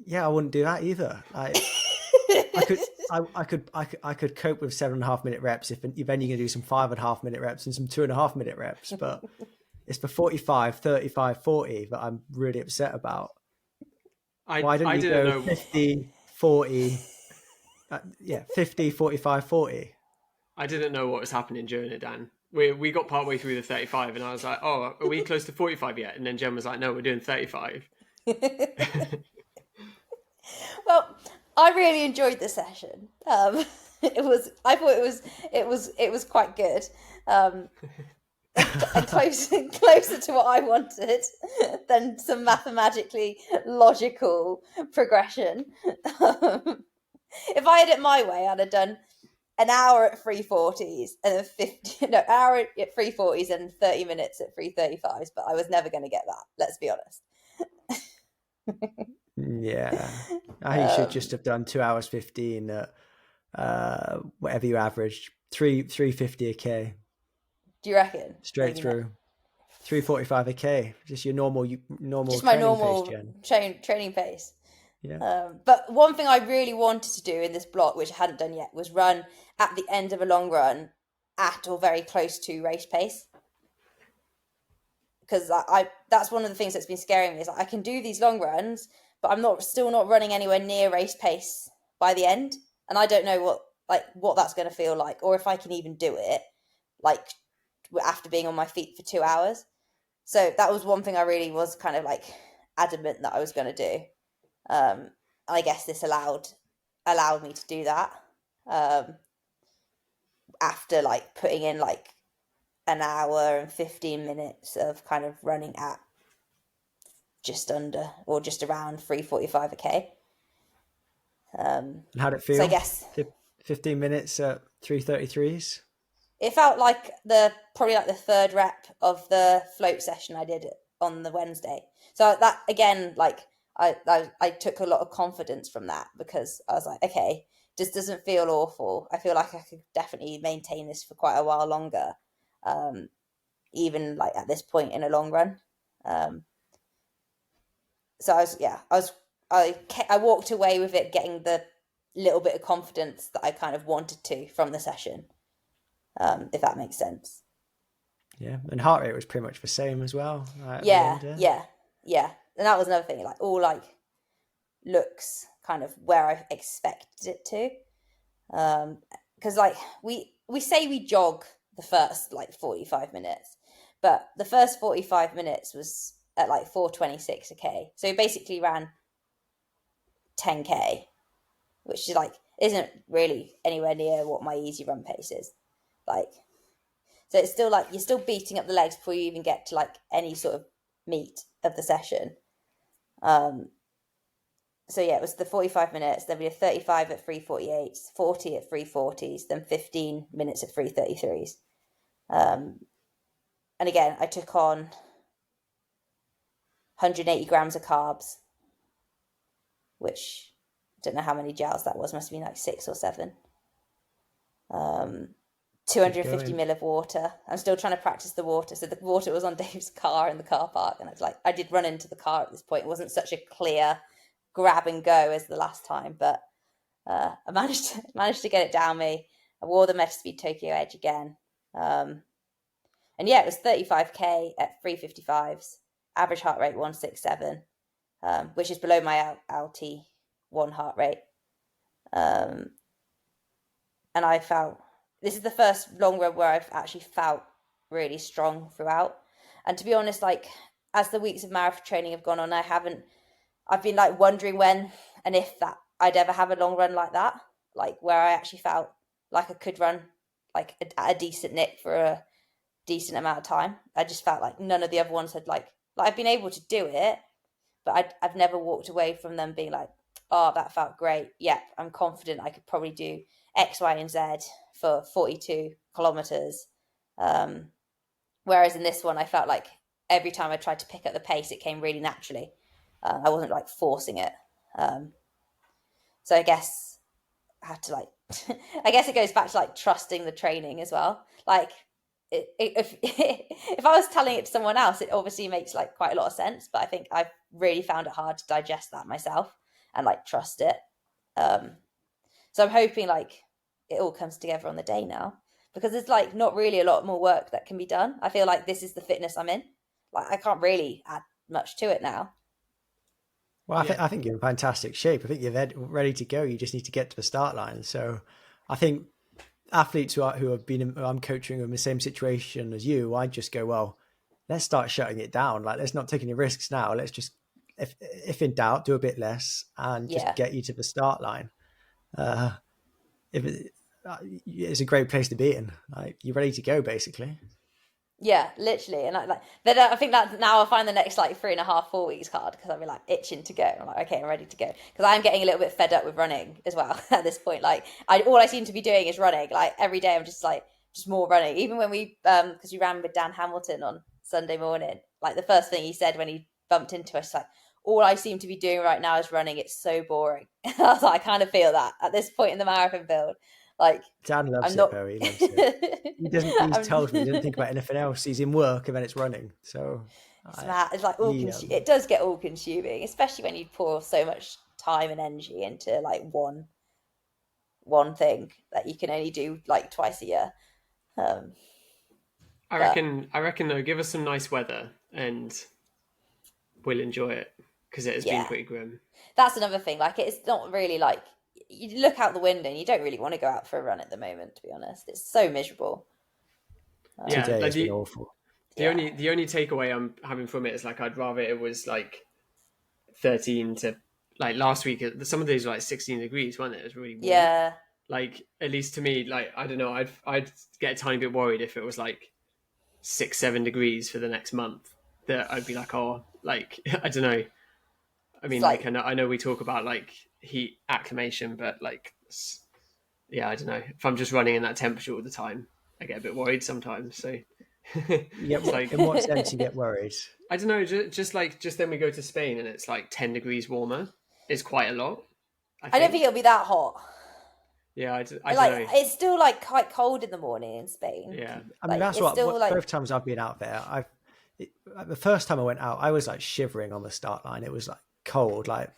Yeah, I wouldn't do that either. I could cope with 7.5 minute reps if then you're going to do some 5.5 minute reps and some 2.5 minute reps, but it's the 45, 35, 40 that I'm really upset about. Why didn't you go 50, 40, 50, 45, 40? I didn't know what was happening during it, Dan. We got partway through the 35 and I was like, oh, are we close to 45 yet? And then Jen was like, no, we're doing 35. Well, I really enjoyed the session. I thought it was quite good. And closer to what I wanted than some mathematically logical progression. If I had it my way, I'd have done an hour at 340s and then hour at 340s and 30 minutes at 335s, but I was never going to get that. Let's be honest. Yeah, I think you should just have done 2 hours 15 at whatever you averaged, 350 a k. Do you reckon? Straight through. 345 a k, just your normal just my normal pace, Jen. training pace. Yeah. But one thing I really wanted to do in this block, which I hadn't done yet, was run at the end of a long run at or very close to race pace. Because I that's one of the things that's been scaring me, is I can do these long runs, but I'm still not running anywhere near race pace by the end, and I don't know what that's going to feel like, or if I can even do it like after being on my feet for 2 hours. So that was one thing I really was kind of like adamant that I was going to do. I guess this allowed me to do that after like putting in like an hour and 15 minutes of kind of running at just under or just around 3:45 a k. And how'd it feel? So I guess 15 minutes at 3:33s. it felt like probably like the third rep of the float session I did on the Wednesday. So that again, like I took a lot of confidence from that, because I was like, okay, this doesn't feel awful. I feel like I could definitely maintain this for quite a while longer, even like at this point in a long run. So I walked away with it getting the little bit of confidence that I kind of wanted to from the session, if that makes sense. Yeah, and heart rate was pretty much the same as well. Yeah. And that was another thing, like all like looks kind of where I expected it to. Because like we say we jog the first like 45 minutes, but the first 45 minutes was at like 4:26 a k. So we basically ran 10k, which is like isn't really anywhere near what my easy run pace is. Like, so it's still like you're still beating up the legs before you even get to like any sort of meat of the session. So yeah, it was the 45 minutes, then we did 35 at 3:48, 40 at 3:40s, then 15 minutes at 3:33s. And again, I took on 180 grams of carbs, which I don't know how many gels that was, must have been like 6 or 7. 250 ml of water. I'm still trying to practice the water. So the water was on Dave's car in the car park, and I did run into the car at this point. It wasn't such a clear grab and go as the last time, but I managed to get it down me. I wore the Metaspeed Tokyo Edge again, and yeah, it was 35k at 3:55s, average heart rate 167, which is below my LT1 heart rate, and I felt this is the first long run where I've actually felt really strong throughout. And to be honest, like as the weeks of marathon training have gone on, I've been like wondering when and if that I'd ever have a long run like that, like where I actually felt like I could run like a decent nip for a decent amount of time. I just felt like none of the other ones had like I've been able to do it, but I've never walked away from them being like, oh, that felt great. Yeah, I'm confident I could probably do X, Y, and Z for 42 kilometers. Whereas in this one, I felt like every time I tried to pick up the pace, it came really naturally. I wasn't like forcing it. So I guess I had to like, I guess it goes back to like trusting the training as well. Like if if I was telling it to someone else, it obviously makes like quite a lot of sense. But I think I've really found it hard to digest that myself and like trust it. So I'm hoping like it all comes together on the day now, because there's like not really a lot more work that can be done. I feel like this is the fitness I'm in. Like I can't really add much to it now. Well, I think you're in fantastic shape. I think you're ready to go. You just need to get to the start line. So I think athletes who I'm coaching in the same situation as you, I just go, well, let's start shutting it down. Like, let's not take any risks now. Let's just, if in doubt, do a bit less and just get you to the start line. It's a great place to be in. Like, you're ready to go, basically. Yeah, literally. And I think that now I'll find the next like 3.5, 4 weeks hard, because I'll be like itching to go. I'm like, okay, I'm ready to go, because I'm getting a little bit fed up with running as well at this point. Like all I seem to be doing is running. Like every day I'm just more running. Even when we because we ran with Dan Hamilton on Sunday morning, like the first thing he said when he bumped into us, like, all I seem to be doing right now is running. It's so boring. I was like, I kind of feel that at this point in the marathon build. Like, Dan loves it though. He loves it. He's told me he doesn't think about anything else. He's in work and then it's running. So it's like it does get all consuming, especially when you pour so much time and energy into like one thing that you can only do like twice a year. I reckon though, give us some nice weather and we'll enjoy it, because it has been pretty grim. That's another thing. Like, it's not really like you look out the window and you don't really want to go out for a run at the moment, to be honest. It's so miserable. Today like has been awful. The only takeaway I'm having from it is like I'd rather it was like 13 to like last week. Some of these were like 16 degrees, weren't it? It was really warm. Yeah. Like, at least to me, like, I don't know, I'd get a tiny bit worried if it was like 6-7 degrees for the next month. That I'd be like, oh, like, I don't know. I mean, like I know we talk about like heat acclimation, but like, yeah, I don't know. If I'm just running in that temperature all the time, I get a bit worried sometimes. So, Yeah, like, in what sense you get worried? I don't know. Just then we go to Spain and it's like 10 degrees warmer. It's quite a lot. I don't think it'll be that hot. Yeah, I don't know. It's still like quite cold in the morning in Spain. Yeah, I mean, that's what both times I've been out there. The first time I went out, I was like shivering on the start line. It was like cold, like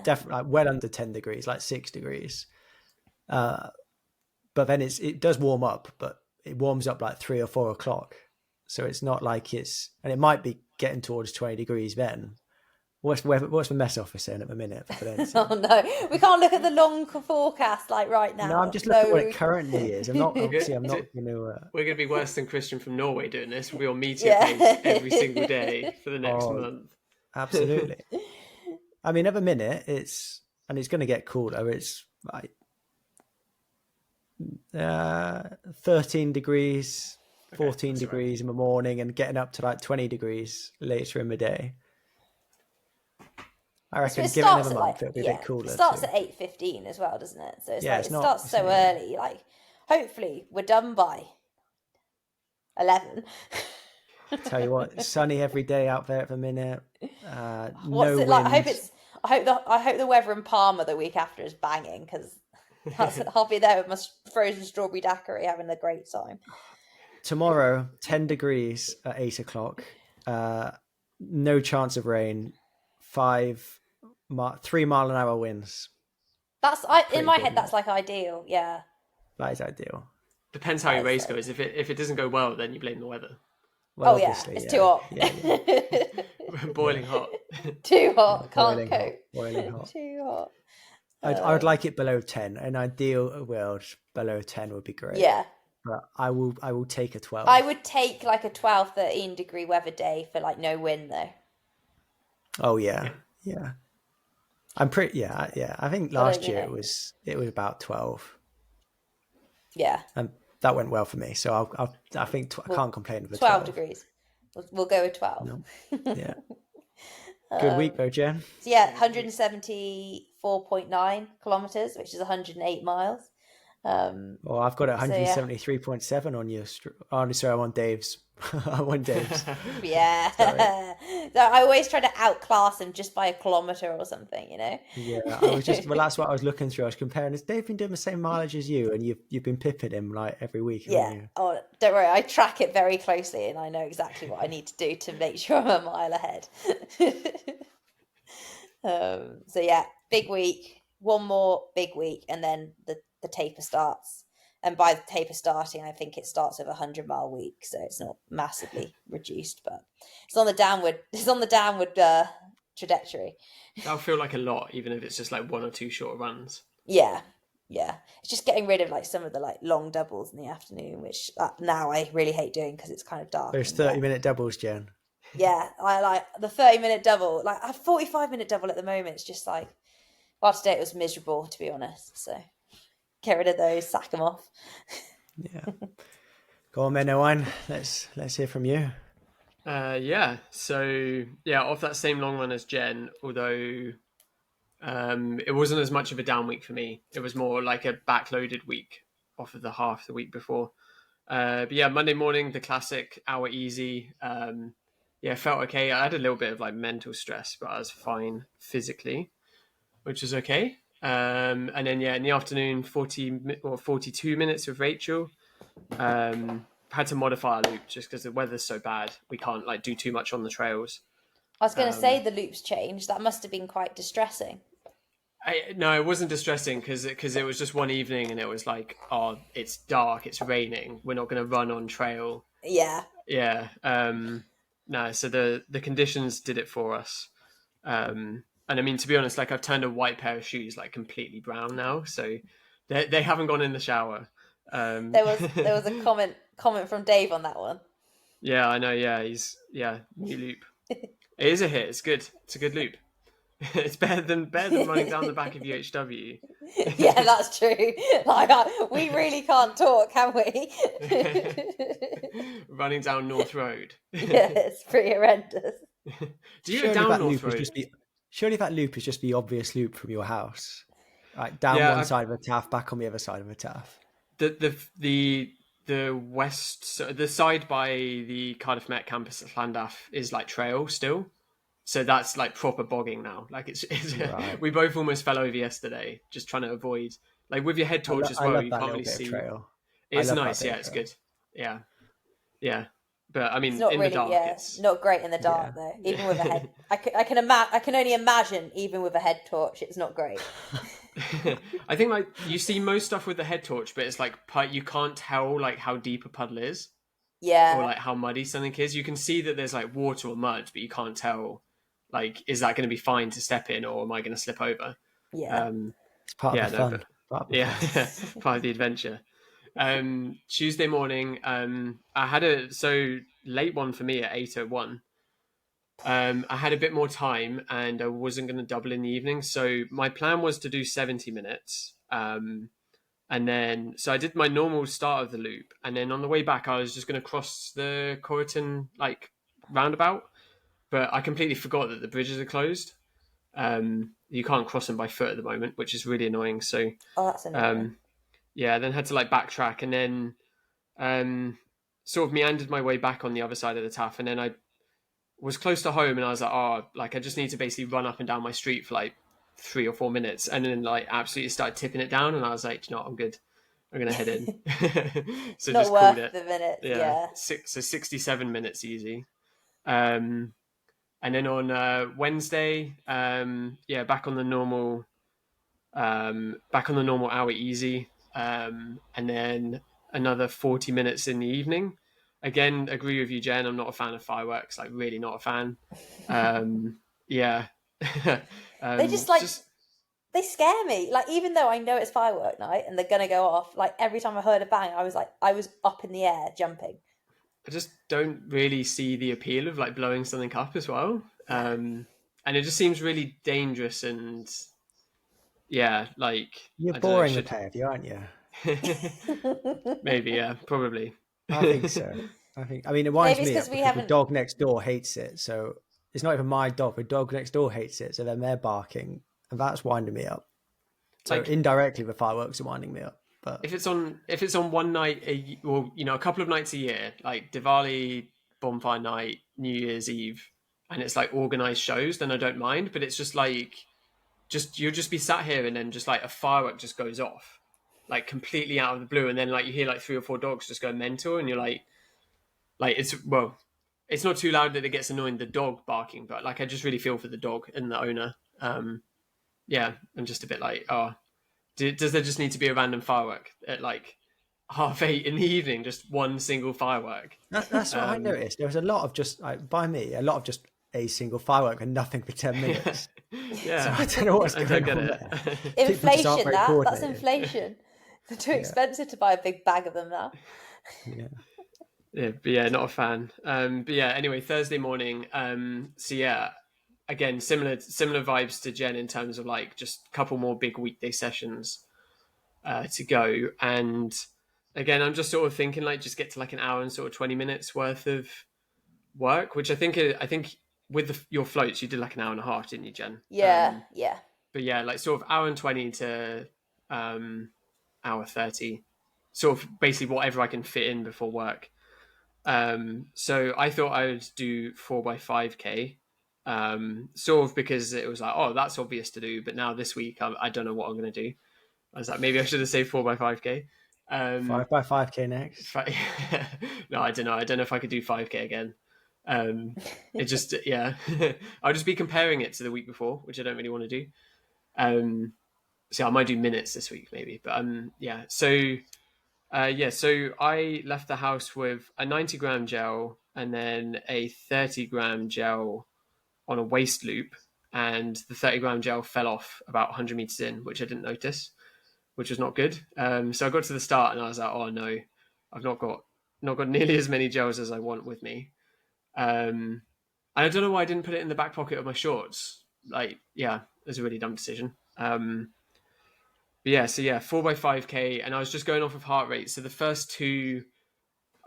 definitely like well under 10 degrees, like 6 degrees. But then it does warm up, but it warms up like 3 or 4 o'clock. So it's not like and it might be getting towards 20 degrees then. What's the mess office saying at the minute for Valencia? Oh no, we can't look at the long forecast like right now. No, I'm just looking at what it currently is. I'm not going to. We're going to be worse than Christian from Norway doing this. We'll be on meteor pace every single day for the next month. Absolutely. I mean, at the minute it's going to get cooler. It's like 13 degrees, 14 degrees in the morning, and getting up to like 20 degrees later in the day. I reckon give it another month, it'll be a bit cooler. It starts at 8:15 as well, doesn't it? So it starts so early. early. Like, hopefully we're done by 11. Tell you what, sunny every day out there at the minute. What's it like? I hope the weather in Palma the week after is banging, because I'll be there with my frozen strawberry daiquiri having a great time. Tomorrow, 10 degrees at 8 o'clock. No chance of rain. 3 mile an hour winds. That's in my head. That's like ideal. Yeah, that is ideal. Depends how your race goes. If it doesn't go well, then you blame the weather. Well, it's too hot. Boiling hot. Too hot. Can't cope. Boiling hot. Too hot. I would like it below 10. An ideal world below 10 would be great. Yeah. But I will take a 12. I would take like a 12, 13 degree weather day for like no wind though. Oh yeah. I'm pretty. Yeah. I think last year it was about 12. Yeah. And that went well for me. So I think I can't complain with the 12 degrees. We'll go with 12. No. Yeah. Good week though, Jen. So yeah, 174.9 kilometers, which is 108 miles. Well, I've got it 173.7 on your. Oh, sorry, I'm on Dave's. I'm on Dave's. Yeah. So I always try to outclass him just by a kilometer or something, you know. Yeah, I was just. Well, that's what I was looking through. I was comparing. Has Dave been doing the same mileage as you, and you've been pipping him like every week? Yeah. You? Oh, don't worry. I track it very closely, and I know exactly what I need to do to make sure I'm a mile ahead. So yeah, big week. One more big week, and then the taper starts. And by the taper starting, I think it starts with a 100-mile week, so it's not massively reduced, but it's on the downward. It's on the downward trajectory. That'll feel like a lot, even if it's just like 1 or 2 short runs. Yeah. It's just getting rid of like some of the like long doubles in the afternoon, which now I really hate doing because it's kind of dark. Those 30-minute doubles, Jen. Yeah, I like the 30-minute double. Like a 45-minute double at the moment. It's just like, well, today it was miserable, to be honest. So get rid of those, sack them off. Yeah. Go on, then, Owain. Let's hear from you. So off that same long run as Jen, although it wasn't as much of a down week for me. It was more like a backloaded week off of the half the week before. But yeah, Monday morning, the classic hour easy. Felt okay. I had a little bit of like mental stress, but I was fine physically, which was okay. And then in the afternoon, 42 minutes with Rachel. Had to modify our loop just because the weather's so bad. We can't like do too much on the trails. I was going to say the loop's changed. That must have been quite distressing. No, it wasn't distressing because it was just one evening and it was like, oh, it's dark, it's raining, we're not going to run on trail. Yeah. Yeah. No, so the conditions did it for us. And I mean, to be honest, like I've turned a white pair of shoes like completely brown now, so they haven't gone in the shower. There was a comment from Dave on that one. Yeah, I know. Yeah, new loop. It is a hit. It's good. It's a good loop. It's better than running down the back of UHW. Yeah, that's true. Like we really can't talk, can we? Running down North Road. Yeah, it's pretty horrendous. Do you go down North Road? Surely that loop is just the obvious loop from your house, like down one side of a taff, back on the other side of a taff. The west, the side by the Cardiff Met campus at Llandaff is like trail still. So that's like proper bogging now. Like it's right. We both almost fell over yesterday, just trying to avoid. Like with your head torch as well, you can't really see. Trail. It's nice, yeah, it's good. Yeah. But I mean, in really, the dark, it's not great in the dark though. Even with a head, I can only imagine. Even with a head torch, it's not great. I think like you see most stuff with the head torch, but it's like you can't tell like how deep a puddle is. Yeah. Or like how muddy something is. You can see that there's like water or mud, but you can't tell. Like, is that going to be fine to step in, or am I going to slip over? Yeah, it's part of the fun. Part of the adventure. Tuesday morning, I had a late one for me at 8:01. I had a bit more time, and I wasn't going to double in the evening. So my plan was to do 70 minutes. And then so I did my normal start of the loop, and then on the way back, I was just going to cross the Corriton like roundabout. But I completely forgot that the bridges are closed. You can't cross them by foot at the moment, which is really annoying. So, that's annoying. Then had to like backtrack and then sort of meandered my way back on the other side of the taff. And then I was close to home and I was like, I just need to basically run up and down my street for like 3 or 4 minutes. And then like absolutely started tipping it down. And I was like, you know what, I'm good. I'm going to head in. So not just worth called it. The minutes, yeah. So 67 minutes easy. And then on Wednesday, back on the normal hour easy, and then another 40 minutes in the evening. Again, agree with you, Jen. I'm not a fan of fireworks. Like, really not a fan. They they scare me. Like, even though I know it's firework night and they're gonna go off, like every time I heard a bang, I was up in the air jumping. I just don't really see the appeal of like blowing something up as well. And it just seems really dangerous and like you're boring the pair of you, aren't you? Maybe, yeah, probably. I think so. I mean, it winds me up because the dog next door hates it. So it's not even my dog. The dog next door hates it. So then they're barking, and that's winding me up. So like, indirectly, the fireworks are winding me up. But if it's on one night, a couple of nights a year, like Diwali, bonfire night, New Year's Eve, and it's like organized shows, then I don't mind. But it's just like, you'll just be sat here and then just like a firework just goes off, like completely out of the blue, and then like you hear like 3 or 4 dogs just go mental, and you're like it's not too loud that it gets annoying, the dog barking, but like I just really feel for the dog and the owner. I'm just a bit like, does there just need to be a random firework at like 8:30 in the evening, just one single firework? That's what I noticed. There was a lot of just a single firework and nothing for 10 minutes. Yeah, so I don't know what's going on there. Inflation, that's inflation. They're too expensive to buy a big bag of them now. But not a fan. Anyway, Thursday morning. Again, similar vibes to Jen in terms of like just a couple more big weekday sessions to go. And again, I'm just sort of thinking like just get to like an hour and sort of 20 minutes worth of work, which I think with your floats you did like an hour and a half, didn't you, Jen? Yeah. But like sort of hour and 20 to hour 30, sort of basically whatever I can fit in before work. So I thought I would do 4x5k. Sort of because it was like, that's obvious to do, but now this week I don't know what I'm going to do. I was like, maybe I should have saved 4x5k. 5x5k next. No, I don't know. I don't know if I could do 5k again. It just I'll just be comparing it to the week before, which I don't really want to do. So I might do minutes this week maybe, but yeah. So so I left the house with a 90-gram gel and then a 30-gram gel on a waist loop, and the 30-gram gel fell off about 100 meters in, which I didn't notice, which was not good. So I got to the start and I was like, oh no, I've not got nearly as many gels as I want with me. And I don't know why I didn't put it in the back pocket of my shorts. Like, yeah, it was a really dumb decision. But yeah, so yeah, 4x5K, and I was just going off of heart rate. So the first two,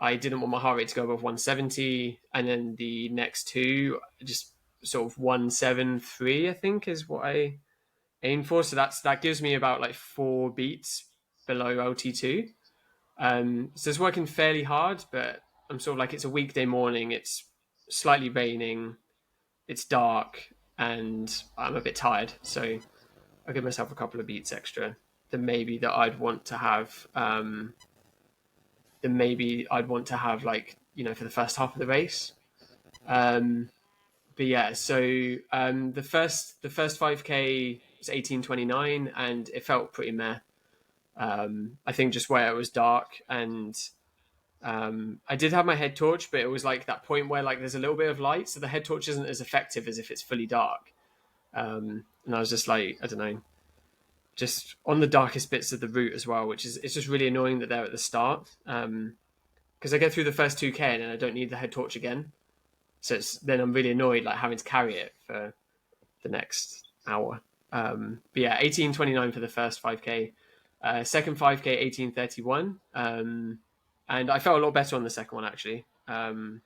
I didn't want my heart rate to go above 170, and then the next two, just sort of 173, I think, is what I aim for. So that gives me about like 4 beats below LT2. So it's working fairly hard, but I'm sort of like, it's a weekday morning, it's slightly raining, it's dark, and I'm a bit tired. So I'll give myself a couple of beats extra than maybe that I'd want to have. Than maybe I'd want to have, like, for the first half of the race. But yeah, so the first 5K was 18:29, and it felt pretty meh. I think just where it was dark, and I did have my head torch, but it was like that point where like there's a little bit of light, so the head torch isn't as effective as if it's fully dark. And I was just like, I don't know, just on the darkest bits of the route as well, which is, it's just really annoying that they're at the start. Because I get through the first 2K and then I don't need the head torch again. So then I'm really annoyed, like having to carry it for the next hour. But yeah, 18:29 for the first 5K. Second 5K, 18:31. And I felt a lot better on the second one, actually. And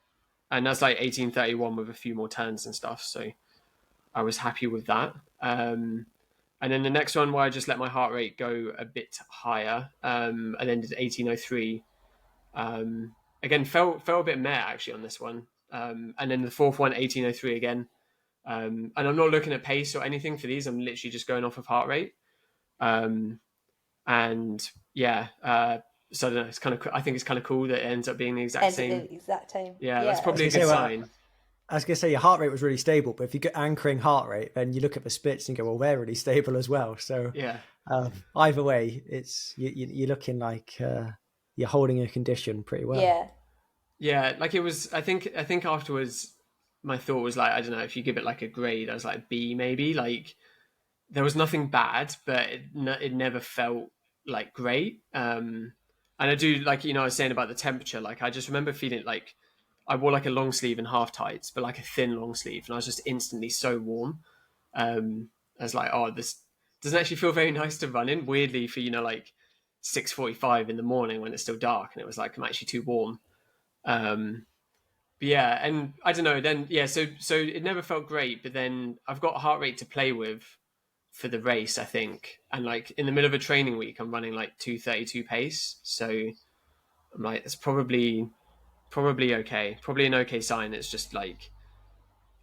that's like 18:31 with a few more turns and stuff. So I was happy with that. And then the next one, where I just let my heart rate go a bit higher, and then did 18:03. Again, felt a bit meh actually on this one. And then the fourth one, 18:03 again. And I'm not looking at pace or anything for these. I'm literally just going off of heart rate. And yeah, so I don't know. It's kind of, I think it's kind of cool that it ends up being the exact same. Yeah, that's probably a good sign. I was going to say your heart rate was really stable, but if you get anchoring heart rate, then you look at the splits and go, well, they're really stable as well. So yeah, either way, it's you're looking like you're holding your condition pretty well. Yeah. Like it was. I think afterwards, my thought was like, I don't know, if you give it like a grade, I was like B maybe. Like there was nothing bad, but it never felt like great. And I do, like, I was saying about the temperature. Like I just remember feeling like I wore like a long sleeve and half tights, but like a thin long sleeve, and I was just instantly so warm. I was like, oh, this doesn't actually feel very nice to run in. Weirdly, for like 6:45 in the morning when it's still dark, and it was like, I'm actually too warm. But yeah, and I don't know. Then yeah, so it never felt great, but then I've got a heart rate to play with for the race, I think, and like in the middle of a training week, I'm running like 2:32 pace, so I'm like, it's probably okay, probably an okay sign. It's just like,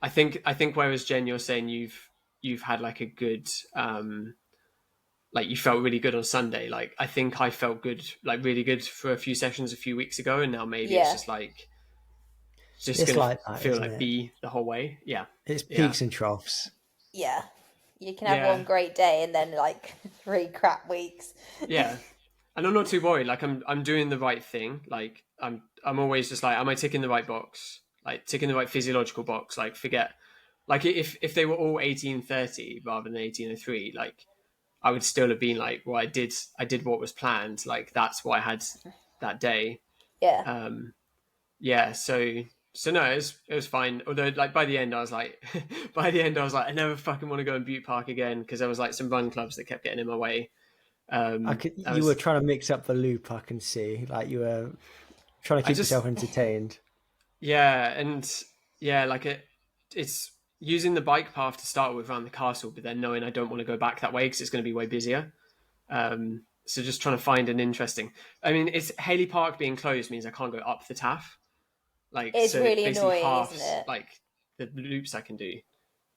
I think whereas Jen, you're saying you've had like a good like you felt really good on Sunday. Like I think I felt good, like really good for a few sessions a few weeks ago, and now maybe it's just like it's gonna like that, feel isn't like it? B the whole way. Yeah, It's peaks and troughs. Yeah, you can have one great day and then like 3 crap weeks. Yeah, and I'm not too worried. Like I'm doing the right thing. Like I'm always just like, am I ticking the right box? Like ticking the right physiological box? Like forget, like if they were all 18:30 rather than 18:03, like I would still have been like, well, I did what was planned. Like that's what I had that day. Yeah. Yeah. So no, it was fine. Although like by the end I was like, I never fucking want to go in Butte Park again, because there was like some run clubs that kept getting in my way. You were trying to mix up the loop. I can see, like you were trying to keep yourself entertained. Yeah, and yeah, like it's using the bike path to start with around the castle, but then knowing I don't want to go back that way because it's going to be way busier. So just trying to find an interesting. I mean, it's Haley Park being closed means I can't go up the TAF. Like it's so really basically annoying, halves, isn't it? like the loops I can do.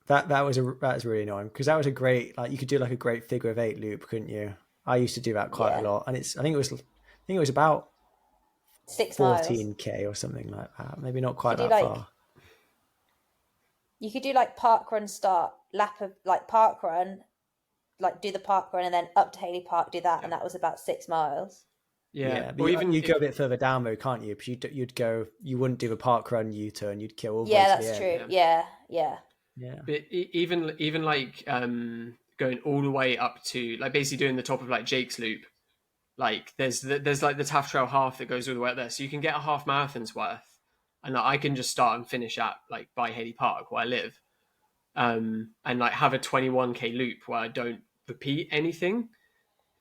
That's really annoying, because that was a great, like you could do like a great figure of 8 loop, couldn't you? I used to do that quite a lot, and I think it was about 6 14K miles or something like that. Maybe not quite that far. You could do like park run start, lap of like park run, like do the park run and then up to Haley Park, do that, and that was about 6 miles. Yeah, but or even you'd go a bit further down though, can't you? Because you wouldn't do a park run U-turn. You'd kill all the way Yeah, to the that's end. true. Yeah. But even like going all the way up to like basically doing the top of like Jake's Loop, like there's like the Taff Trail half that goes all the way up there, so you can get a half marathon's worth, and like, I can just start and finish at like by Haley Park where I live, and like have a 21k loop where I don't repeat anything.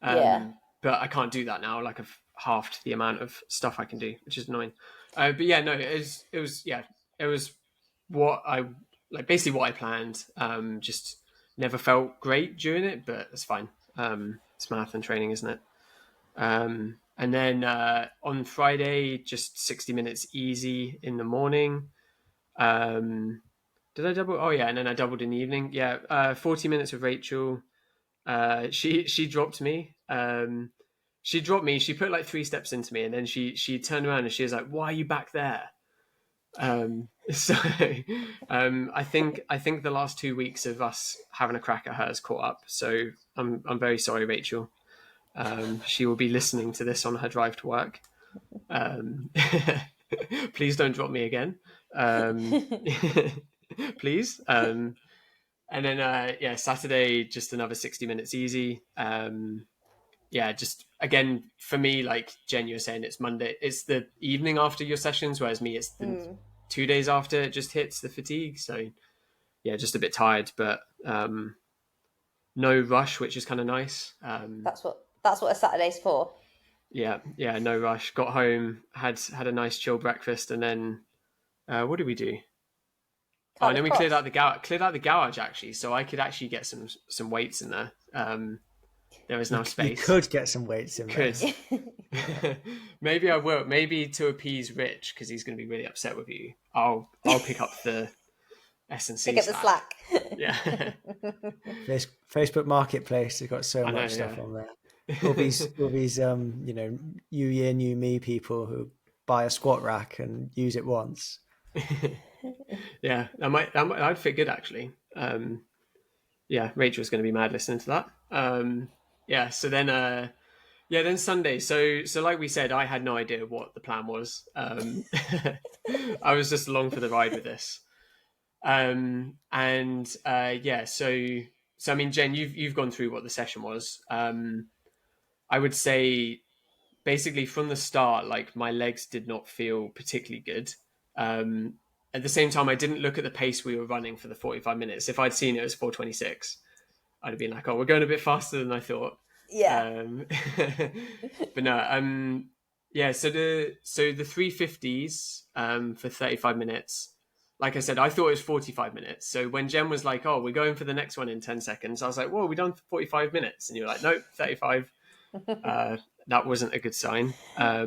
Yeah. But I can't do that now. Like I've halved the amount of stuff I can do, which is annoying. But yeah, no, it was what I like, basically what I planned. Just never felt great during it, but it's fine. It's marathon training, isn't it? And then on Friday, just 60 minutes easy in the morning. Did I double? Oh yeah, and then I doubled in the evening. Yeah, 40 minutes with Rachel. She dropped me. She dropped me. She put like 3 steps into me, and then she turned around and she was like, "Why are you back there?" So I think the last 2 weeks of us having a crack at her has caught up. So I'm very sorry, Rachel. She will be listening to this on her drive to work. Please don't drop me again. Please. And then Saturday, just another 60 minutes easy. Just again for me, like Jen, you were saying, it's Monday, it's the evening after your sessions, whereas me, it's the 2 days after it just hits the fatigue. So yeah, just a bit tired, but no rush, which is kind of nice. That's what a Saturday's for. Yeah, no rush. Got home, had a nice chill breakfast, and then what did we do? And then we cleared out the garage actually, so I could actually get some weights in there. There is now space. You could get some weights in there. Maybe I will. Maybe to appease Rich, because he's going to be really upset with you. I'll pick up the S&C. Pick up the slack. Yeah. Facebook Marketplace. They've got so much stuff on there. All these new year, new me people who buy a squat rack and use it once. Yeah, I'd fit good actually. Rachel's going to be mad listening to that. So then Sunday. So like we said, I had no idea what the plan was. I was just along for the ride with this. So I mean, Jen, you've gone through what the session was. I would say basically from the start, like my legs did not feel particularly good. At the same time, I didn't look at the pace we were running for the 45 minutes. If I'd seen it as 4:26, I'd have been like, "Oh, we're going a bit faster than I thought." Yeah. But no. So the 350s for 35 minutes. Like I said, I thought it was 45 minutes. So when Jen was like, "Oh, we're going for the next one in 10 seconds," I was like, "Whoa, we done 45 minutes?" And you're like, "Nope, 35." That wasn't a good sign. I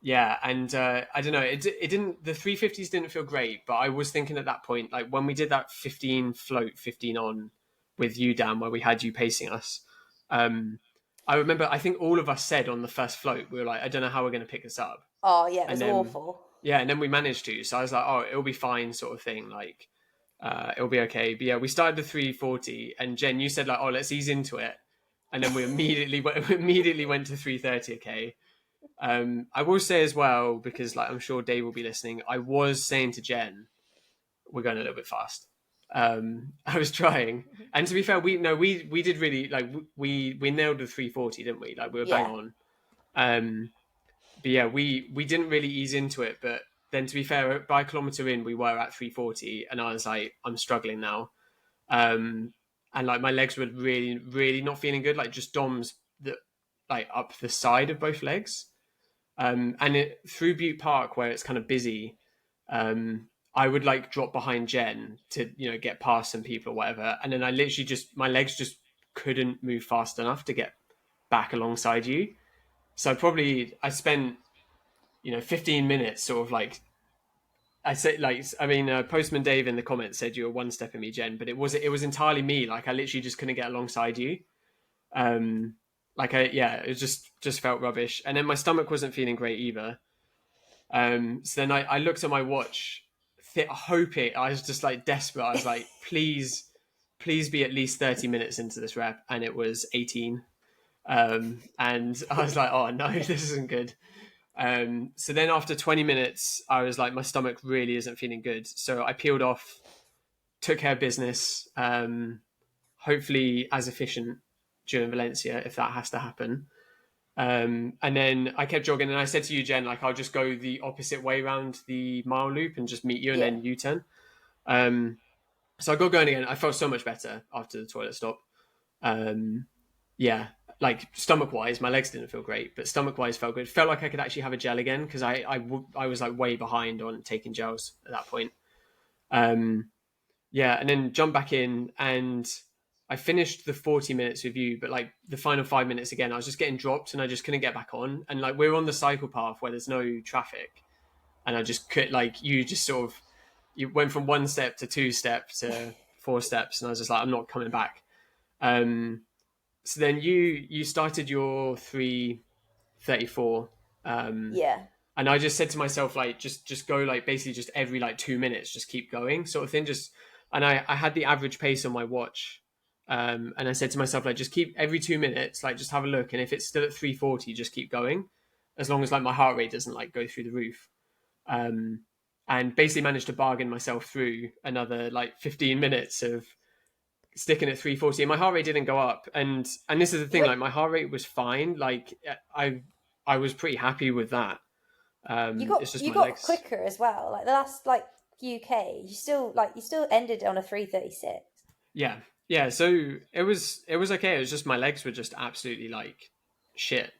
don't know. It didn't. The 350s didn't feel great, but I was thinking at that point, like when we did that 15 float, 15 on with you, Dan, where we had you pacing us. I remember, I think all of us said on the first float, we were like, I don't know how we're going to pick this up. Oh yeah, it was awful. Yeah, and then we managed to. So I was like, oh, it'll be fine, sort of thing. Like, it'll be okay. But yeah, we started the 340, and Jen, you said like, oh, let's ease into it, and then we immediately went to 330. Okay. I will say as well, because like I'm sure Dave will be listening, I was saying to Jen, we're going a little bit fast. I was trying, and to be fair, we did really like we nailed the 340, didn't we? Like we were bang on. But yeah, we didn't really ease into it. But then to be fair, by a kilometer in, we were at 340, and I was like, I'm struggling now. And like my legs were really, really not feeling good. Like just DOMs that like up the side of both legs. And through Butte Park, where it's kind of busy, I would like drop behind Jen to get past some people or whatever, and then I literally just my legs just couldn't move fast enough to get back alongside you. So I spent 15 minutes sort of like Postman Dave in the comments said you were one step in me, Jen, but it was entirely me. Like I literally just couldn't get alongside you. It just felt rubbish, and then my stomach wasn't feeling great either. So then I looked at my watch, hoping, I was just like desperate. I was like, please please be at least 30 minutes into this rep, and it was 18. And I was like, oh no, this isn't good. So then after 20 minutes, I was like, my stomach really isn't feeling good. So I peeled off, took care of business, hopefully as efficient during Valencia, if that has to happen. And then I kept jogging, and I said to you, Jen, like, I'll just go the opposite way around the mile loop and just meet you, and Yeah. then U-turn. So I got going again. I felt so much better after the toilet stop. Yeah, like stomach wise, my legs didn't feel great, but stomach wise felt good. Felt like I could actually have a gel again, because I was like way behind on taking gels at that point. Yeah, and then jumped back in, and I finished the 40 minutes with you, but like the final 5 minutes again, I was just getting dropped and I just couldn't get back on. And like we're on the cycle path where there's no traffic, and I just could, like, you just sort of, you went from 1 step to 2 step to 4 steps, and I was just like, I'm not coming back. So then you started your 3:34, Yeah. and I just said to myself, like, just go, like, basically just every like 2 minutes, just keep going, sort of thing. And I had the average pace on my watch, and I said to myself, like, just keep every 2 minutes, like, just have a look, and if it's still at 3:40, just keep going, as long as like my heart rate doesn't like go through the roof. And basically managed to bargain myself through another like 15 minutes of sticking at 3:40, and my heart rate didn't go up. And this is the thing, like, my heart rate was fine. Like, I was pretty happy with that. It's just You my got legs. quicker as well. Like the last like UK, you still ended on a 3:36. Yeah, so it was okay. It was just my legs were just absolutely like shit.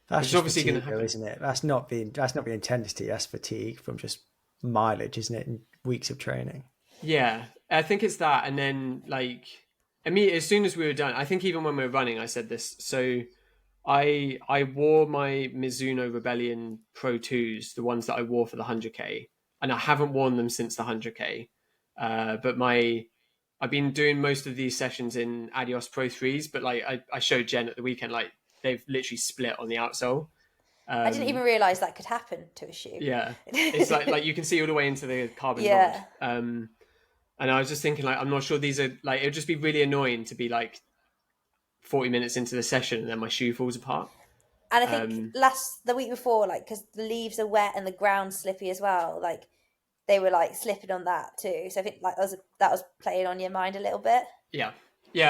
That's Which is just obviously going to fatigue, though, happen. isn't it? That's not being intensity. That's fatigue from just mileage, isn't it? And weeks of training. Yeah, I think it's that. And then, like, I mean, as soon as we were done, I think even when we were running, I said this. So I wore my Mizuno Rebellion Pro 2s, the ones that I wore for the 100K, and I haven't worn them since the 100K. But I've been doing most of these sessions in Adios Pro 3s, but like I showed Jen at the weekend, like they've literally split on the outsole. I didn't even realize that could happen to a shoe. Yeah, it's like you can see all the way into the carbon rod. Yeah. And I was just thinking, like, I'm not sure these are, like, it would just be really annoying to be like 40 minutes into the session and then my shoe falls apart. And I think the week before, like, because the leaves are wet and the ground's slippy as well, like they were like slipping on that too. So I think like that was playing on your mind a little bit. Yeah,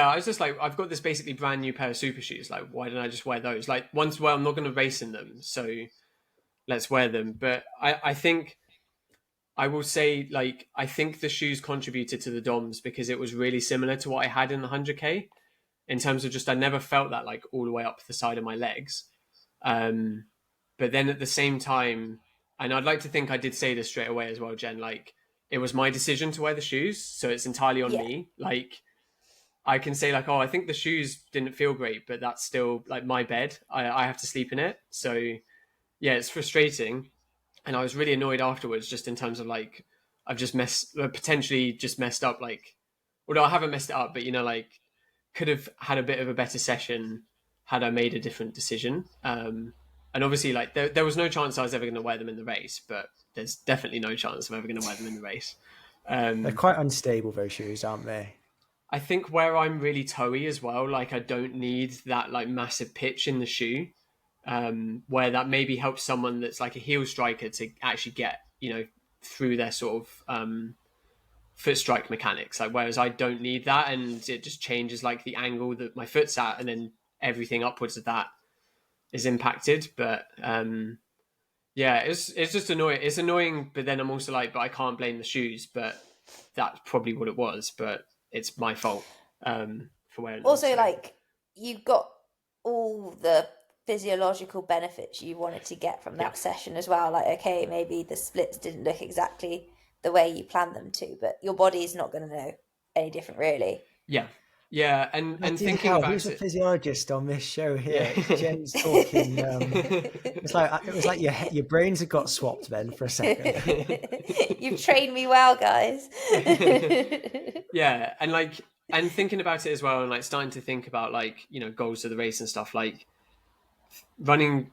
I was just like, I've got this basically brand new pair of super shoes. Like, why don't I just wear those? Like, once, well, I'm not going to race in them, so let's wear them. But I think I will say, like, I think the shoes contributed to the DOMs because it was really similar to what I had in the 100K, in terms of just, I never felt that like all the way up the side of my legs. But then at the same time, and I'd like to think I did say this straight away as well, Jen, like, it was my decision to wear the shoes, so it's entirely on me. Like, I can say like, oh, I think the shoes didn't feel great, but that's still like my bed. I have to sleep in it. So yeah, it's frustrating. And I was really annoyed afterwards, just in terms of like, I've just potentially just messed up. Like, although I haven't messed it up, but you know, like, could have had a bit of a better session had I made a different decision. And obviously, like, there was no chance I was ever going to wear them in the race, but there's definitely no chance I'm ever going to wear them in the race. They're quite unstable, those shoes, aren't they? I think where I'm really toey as well, like, I don't need that like massive pitch in the shoe, where that maybe helps someone that's like a heel striker to actually get, you know, through their sort of foot strike mechanics. Like, whereas I don't need that, and it just changes like the angle that my foot's at, and then everything upwards of that is impacted. But yeah, it's just annoying. It's annoying, but then I'm also like, but I can't blame the shoes. But that's probably what it was. But it's my fault for wearing them. Also, like, you got all the physiological benefits you wanted to get from that session as well. Like, okay, maybe the splits didn't look exactly the way you planned them to, but your body is not going to know any different, really. Yeah, and thinking about who's a it, physiologist on this show here? Jen's talking. It was like your brains have got swapped then for a second. You've trained me well, guys. Yeah, and thinking about it as well, and like starting to think about like, you know, goals of the race and stuff, like running,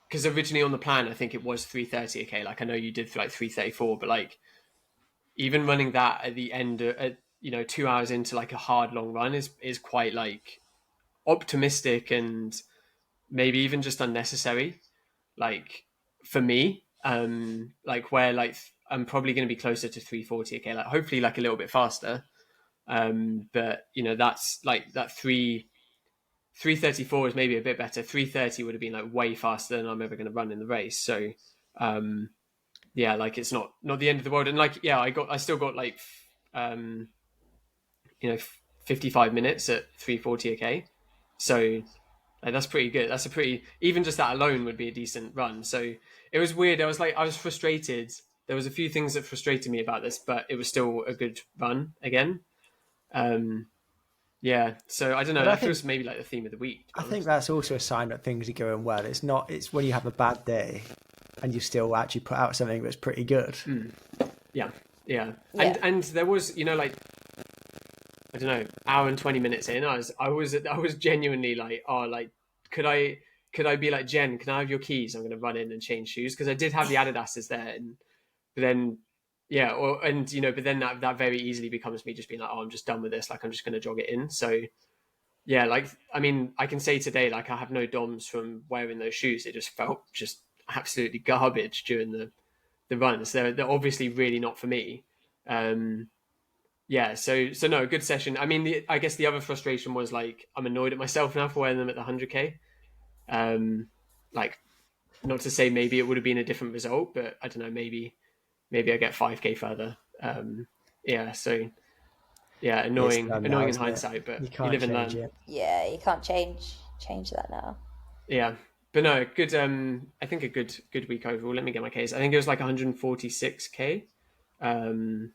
because originally on the plan I think it was 3:30. Okay, like I know you did like 3:34, but like even running that at the end, 2 hours into like a hard long run is quite like optimistic and maybe even just unnecessary, like for me. Like where like I'm probably going to be closer to 340, okay, like hopefully like a little bit faster. But that's like that 334 is maybe a bit better. 330 would have been like way faster than I'm ever going to run in the race. So yeah, like it's not the end of the world. And like, yeah, I still got like um 55 minutes at 340 a k. So like, that's pretty good. That's a pretty, even just that alone would be a decent run. So it was weird. I was frustrated. There was a few things that frustrated me about this, but it was still a good run again. Yeah. So I don't know. But That feels maybe like the theme of the week, to be I think honest. that's also a sign that things are going well. It's when you have a bad day and you still actually put out something that's pretty good. Yeah. Yeah. Yeah. And there was, like, I don't know, hour and 20 minutes in, I was genuinely like, oh, like, could I be like, Jen, can I have your keys? I'm going to run in and change shoes. Cause I did have the Adidas's there. But then, yeah. But then that very easily becomes me just being like, oh, I'm just done with this. Like, I'm just going to jog it in. So yeah, like, I mean, I can say today, like I have no DOMs from wearing those shoes. It just felt just absolutely garbage during the runs. They're obviously really not for me. Yeah, so no, good session. I mean, I guess the other frustration was like I'm annoyed at myself now for wearing them at the 100k. Like, not to say maybe it would have been a different result, but I don't know, maybe I get 5k further. Yeah, so yeah, It's annoying done now, in isn't it? hindsight, but You you can't live and change learn. it. Yeah, you can't change that now. Yeah, but no, good. I think a good week overall. Let me get my case. I think it was like 146k. And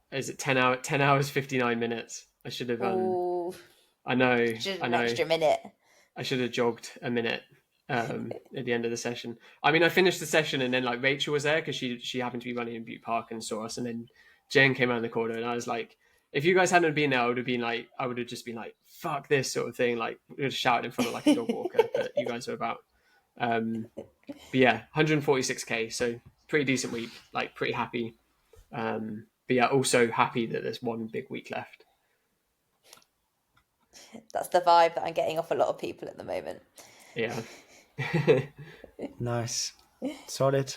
is it 10 hours 59 minutes? I should have Ooh, I know, just I an know. extra minute. I should have jogged a minute at the end of the session. I mean, I finished the session and then like Rachel was there because she happened to be running in Butte Park and saw us, and then Jen came around the corner and I was like, if you guys hadn't been there, I would have just been like, fuck this sort of thing, like we would have shouted in front of like a dog walker. But you guys were about. But yeah, 146k, so pretty decent week. Like pretty happy. But yeah, also happy that there's one big week left. That's the vibe that I'm getting off a lot of people at the moment. Yeah. Nice. Solid.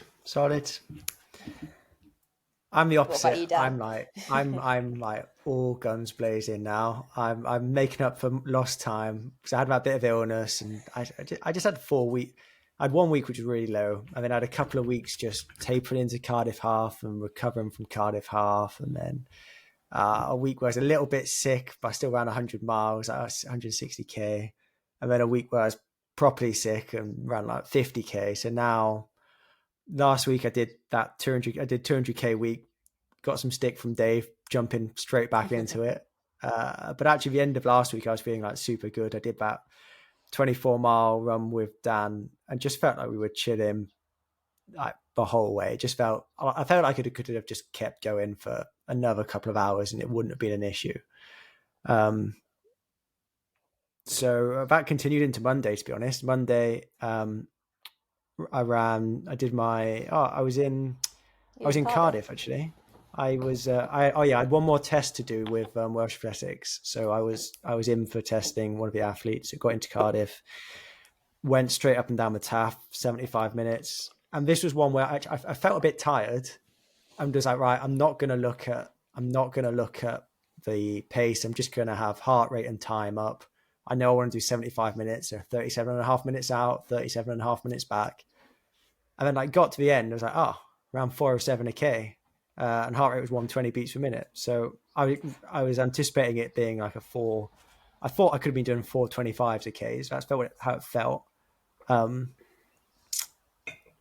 I'm the What about opposite. you, Dan? I'm like all guns blazing now. I'm making up for lost time because I had a bit of illness, and I just had 4 weeks. I had 1 week which was really low, and then I had a couple of weeks just tapering into Cardiff half and recovering from Cardiff half, and then a week where I was a little bit sick, but I still ran 100 miles, 160k, and then a week where I was properly sick and ran like 50k. So now, last week I did that 200. I did 200k week, got some stick from Dave, jumping straight back into it. But actually, the end of last week, I was feeling like super good. I did about 24-mile run with Dan, and just felt like we were chilling like the whole way. I felt like it could have just kept going for another couple of hours, and it wouldn't have been an issue. So that continued into Monday. To be honest, Monday, I was in Cardiff actually. I had one more test to do with Welsh Athletics, so I was in for testing one of the athletes. Got into Cardiff, went straight up and down the Taff, 75 minutes, and this was one where I felt a bit tired. I'm just like, right, I'm not going to look at the pace. I'm just going to have heart rate and time up. I know I want to do 75 minutes or 37 and a half minutes out, 37 and a half minutes back. And then like got to the end, I was like, around 407 a K. And heart rate was 120 beats per minute. So I was anticipating it being like a 4. I thought I could have been doing 425s a K. So that's how it felt.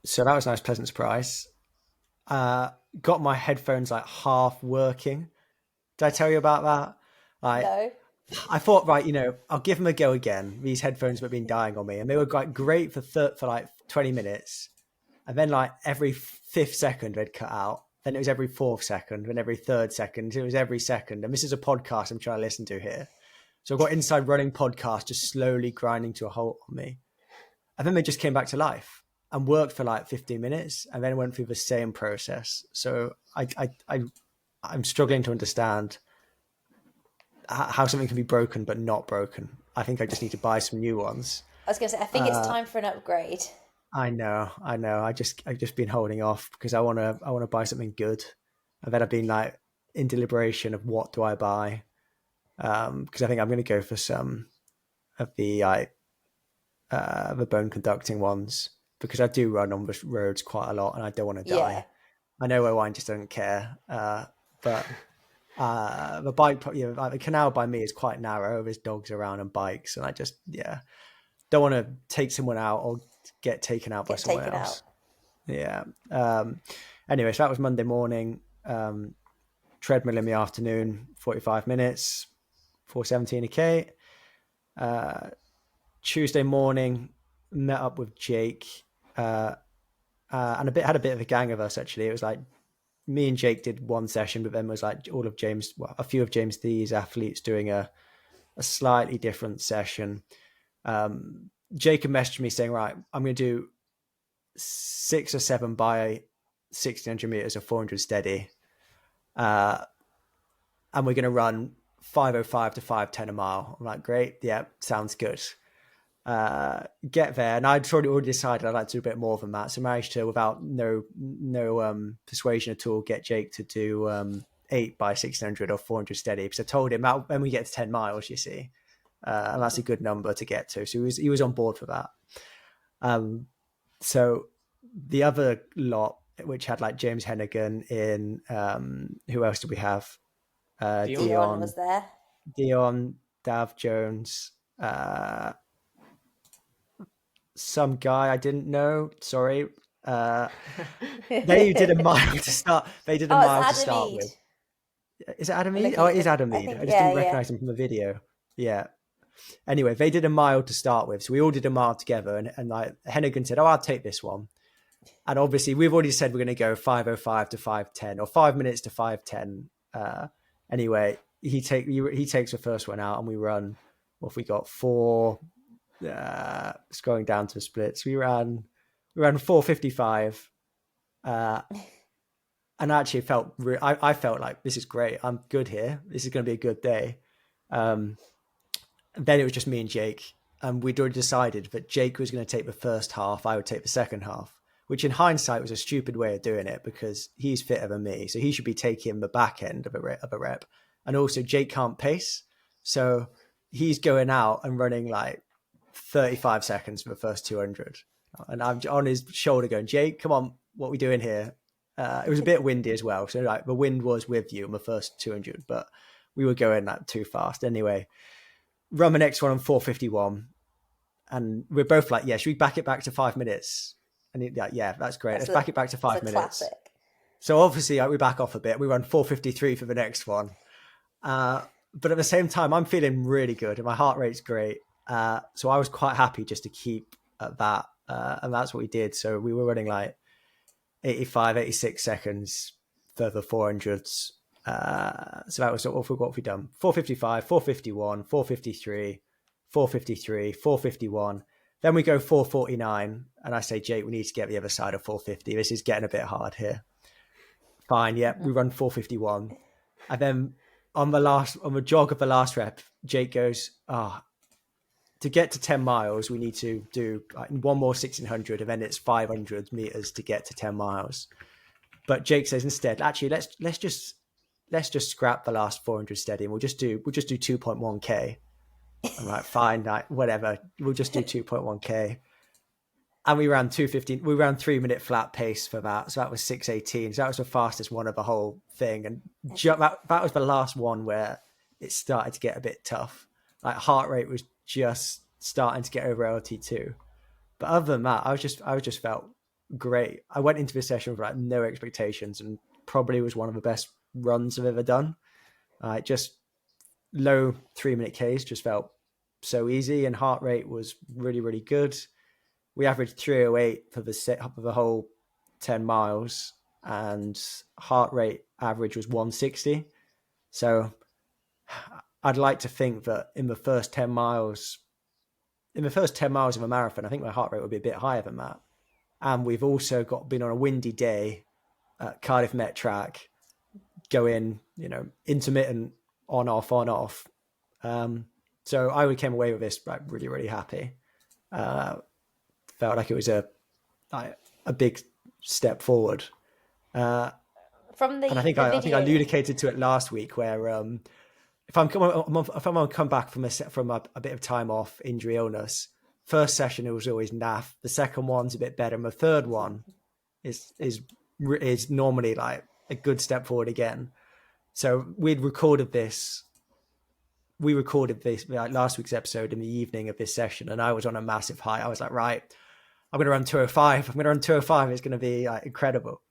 So that was a nice, pleasant surprise. Got my headphones like half working. Did I tell you about that? No. I thought, right, I'll give them a go again. These headphones have been dying on me, and they were great for like 20 minutes. And then like every 5th second they'd cut out. Then it was every 4th second, then every 3rd second. It was every second. And this is a podcast I'm trying to listen to here. So I've got Inside Running podcast just slowly grinding to a halt on me. And then they just came back to life and worked for like 15 minutes and then went through the same process. So I I'm struggling to understand how something can be broken but not broken. I think I just need to buy some new ones. I was going to say, I think it's time for an upgrade. I know. I've just been holding off because I want to buy something good, and then I've been like in deliberation of what do I buy, because I think I'm going to go for some of the bone conducting ones because I do run on the roads quite a lot and I don't want to die. Yeah. I know Owain just doesn't care, but the bike, like the canal by me is quite narrow. There's dogs around and bikes, and I just don't want to take someone out or get taken out by someone else. Yeah. Anyway, so that was Monday morning. Treadmill in the afternoon, 45 minutes, 417 a K. Tuesday morning, met up with Jake, and had a bit of a gang of us actually. It was like me and Jake did one session, but then was like a few of James Thie's athletes doing a slightly different session. Jake had messaged me saying, right, I'm going to do 6 or 7 by 1600 meters of 400 steady. And we're going to run 5:05 to 5:10 a mile. I'm like, great. Yeah, sounds good. Get there. And I'd already decided I'd like to do a bit more than that. So I managed to, without no persuasion at all, get Jake to do 8 by 1600 or 400 steady. Because I told him when we get to 10 miles, you see, and that's a good number to get to. So he was on board for that. So the other lot, which had like James Hennigan in, who else did we have? Dion was there. Dion, Dav Jones, some guy I didn't know. Sorry. They did a mile to start. They did a mile to start with. Is it Adam Eid? Oh, it is Adam Eid. I just didn't recognize him from the video. Yeah. Anyway, they did a mile to start with. So we all did a mile together. And like Hennigan said, I'll take this one. And obviously we've already said we're going to go 5:05 to 5:10 or 5 minutes to 5:10. Anyway, he takes the first one out and we run. What have we got? 4. It's going down to the splits. We ran 4:55. And I actually I felt like this is great. I'm good here. This is going to be a good day. Then it was just me and Jake, and we'd already decided that Jake was going to take the first half. I would take the second half, which in hindsight was a stupid way of doing it because he's fitter than me. So he should be taking the back end of a rep. And also Jake can't pace. So he's going out and running like 35 seconds for the first 200. And I'm on his shoulder going, Jake, come on, what are we doing here? It was a bit windy as well. So like the wind was with you on the first 200, but we were going like too fast. Anyway, run the next one on 4:51. And we're both like, yeah, should we back it back to 5 minutes? And he's like, yeah, that's great. Let's back it back to 5 minutes. Classic. So obviously we back off a bit. We run 4:53 for the next one. But at the same time, I'm feeling really good and my heart rate's great. So I was quite happy just to keep at that. And that's what we did. So we were running like 85, 86 seconds for the 400s. So that was what have we done? 4:55, 4:51, 4:53, 4:53, 4:51. Then we go 4:49. And I say, Jake, we need to get the other side of 4:50. This is getting a bit hard here. Fine. Yeah. We run 4:51. And then on the jog of the last rep, Jake goes, to get to 10 miles, we need to do one more 1600 and then it's 500 meters to get to 10 miles. But Jake says instead, actually, let's just scrap the last 400 steady and we'll just do 2.1K. I'm like, fine, whatever. We'll just do 2.1K. And we ran 2:15. We ran 3-minute flat pace for that. So that was 6:18. So that was the fastest one of the whole thing. And that was the last one where it started to get a bit tough. Like heart rate was just starting to get over LT2. But other than that, I just felt great. I went into the session with like no expectations and probably was one of the best runs I've ever done. Just low 3-minute Ks just felt so easy and heart rate was really, really good. We averaged 308 for the whole 10 miles and heart rate average was 160. So I'd like to think that in the first 10 miles of a marathon, I think my heart rate would be a bit higher than that. And we've also been on a windy day at Cardiff Met Track, go in, intermittent, on off. So I came away with this like really, really happy. Felt like it was a big step forward. From And I think the I video, communicated to it last week, where if I'm going to come back from a bit of time off, injury, illness, first session it was always naff. The second one's a bit better, and the third one is normally like a good step forward again. So we recorded this like last week's episode in the evening of this session, and I was on a massive high. I was like, right, I'm going to run 205. I'm going to run 205. It's going to be like incredible.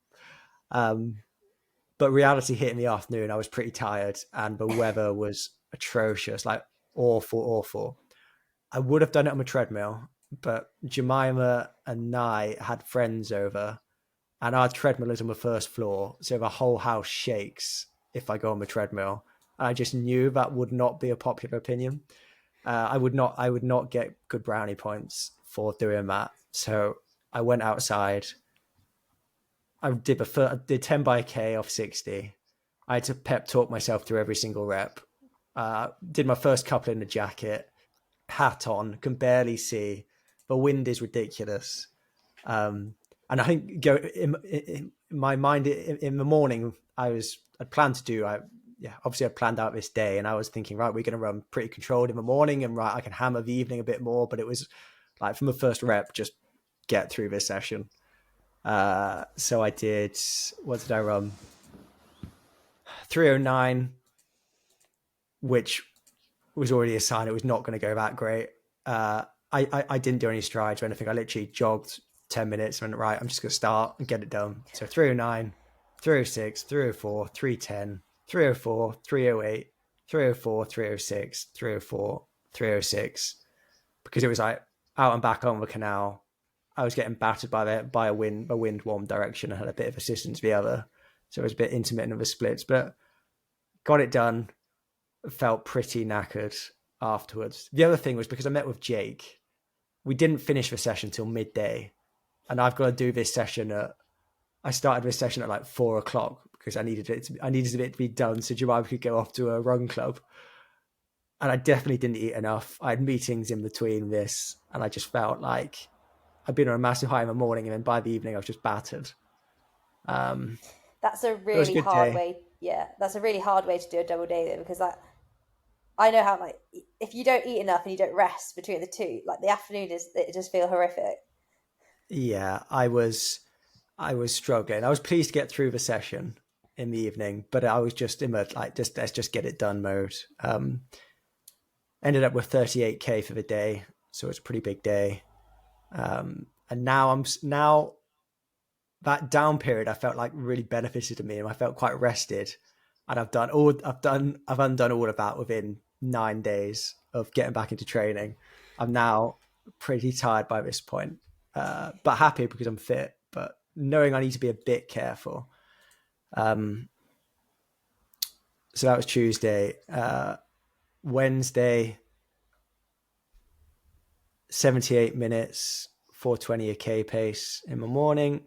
But reality hit in the afternoon. I was pretty tired, and the weather was atrocious, like awful. I would have done it on a treadmill, but Jemima and I had friends over, and our treadmill is on the first floor, so the whole house shakes if I go on the treadmill. I just knew that would not be a popular opinion. I would not get good brownie points for doing that. So I went outside. I did 10 by K off 60. I had to pep talk myself through every single rep. Did my first couple in the jacket, hat on, can barely see. The wind is ridiculous. And I think in my mind in the morning, I'd planned out this day, and I was thinking, right, we're going to run pretty controlled in the morning, and right, I can hammer the evening a bit more. But it was like from the first rep, just get through this session. So I did, what did I run? 309, which was already a sign it was not going to go that great. I didn't do any strides or anything. I literally jogged 10 minutes and went, right, I'm just going to start and get it done. So 309, 306, 304, 310, 304, 308, 304, 306, 304, 306, because it was like out and back on the canal. I was getting battered by a wind one direction and had a bit of assistance the other. So it was a bit intermittent of the splits, but got it done. Felt pretty knackered afterwards. The other thing was because I met with Jake, we didn't finish the session till midday. And I've got to do this session I started this session at like 4:00 because I needed it to be done so Jemima could go off to a run club. And I definitely didn't eat enough. I had meetings in between this, and I just felt like I'd been on a massive high in the morning, and then by the evening I was just battered. That's a really hard way. Yeah, that's a really hard way to do a double day though, because I know how, like, if you don't eat enough and you don't rest between the two, like the afternoon it just feel horrific. Yeah, I was struggling. I was pleased to get through the session in the evening, but I was just in let's just get it done mode. Ended up with 38K for the day, so it's a pretty big day. And now that down period I felt like really benefited to me, and I felt quite rested. And I've undone all of that within 9 days of getting back into training. I'm now pretty tired by this point, but happy because I'm fit, but knowing I need to be a bit careful. So that was Tuesday. Wednesday, 78 minutes, 420 a K pace in the morning,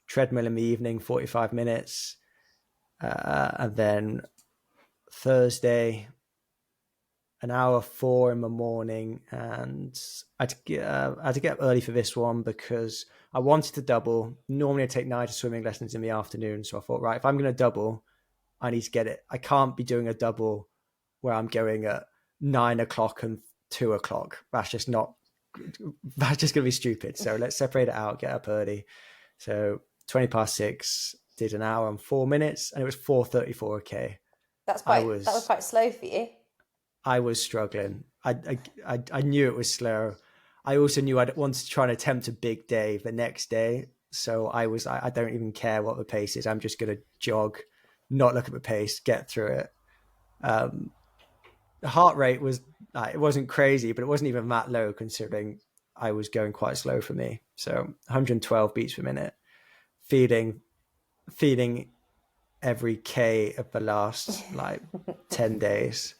treadmill in the evening, 45 minutes. And then Thursday, an hour 4 in the morning, and I had to get up early for this one because I wanted to double. Normally I take Nigel swimming lessons in the afternoon, so I thought, right, if I'm going to double, I need to get it. I can't be doing a double where I'm going at 9:00 and 2:00. That's just going to be stupid. So let's separate it out, get up early. So 6:20, did an hour and 4 minutes, and it was 4:34 a K. That was quite slow for you. I was struggling. I knew it was slow. I also knew I'd wanted to try and attempt a big day the next day. So I don't even care what the pace is. I'm just going to jog, not look at the pace, get through it. The heart rate was, it wasn't crazy, but it wasn't even that low considering I was going quite slow for me. So 112 beats per minute, feeding every K of the last 10 days.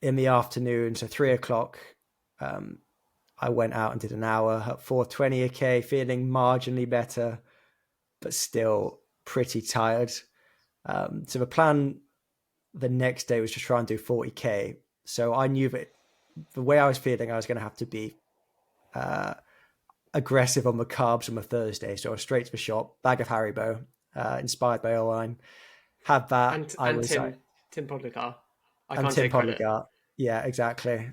In the afternoon, so 3:00, I went out and did an hour at 420 a K, feeling marginally better, but still pretty tired. So the plan the next day was to try and do 40k. So I knew that the way I was feeling, I was going to have to be aggressive on the carbs on the Thursday. So I was straight to the shop, bag of Haribo, inspired by Owain. Had that. And Tim Podligar. I and can't Tim take credit. Podligar. Yeah, exactly.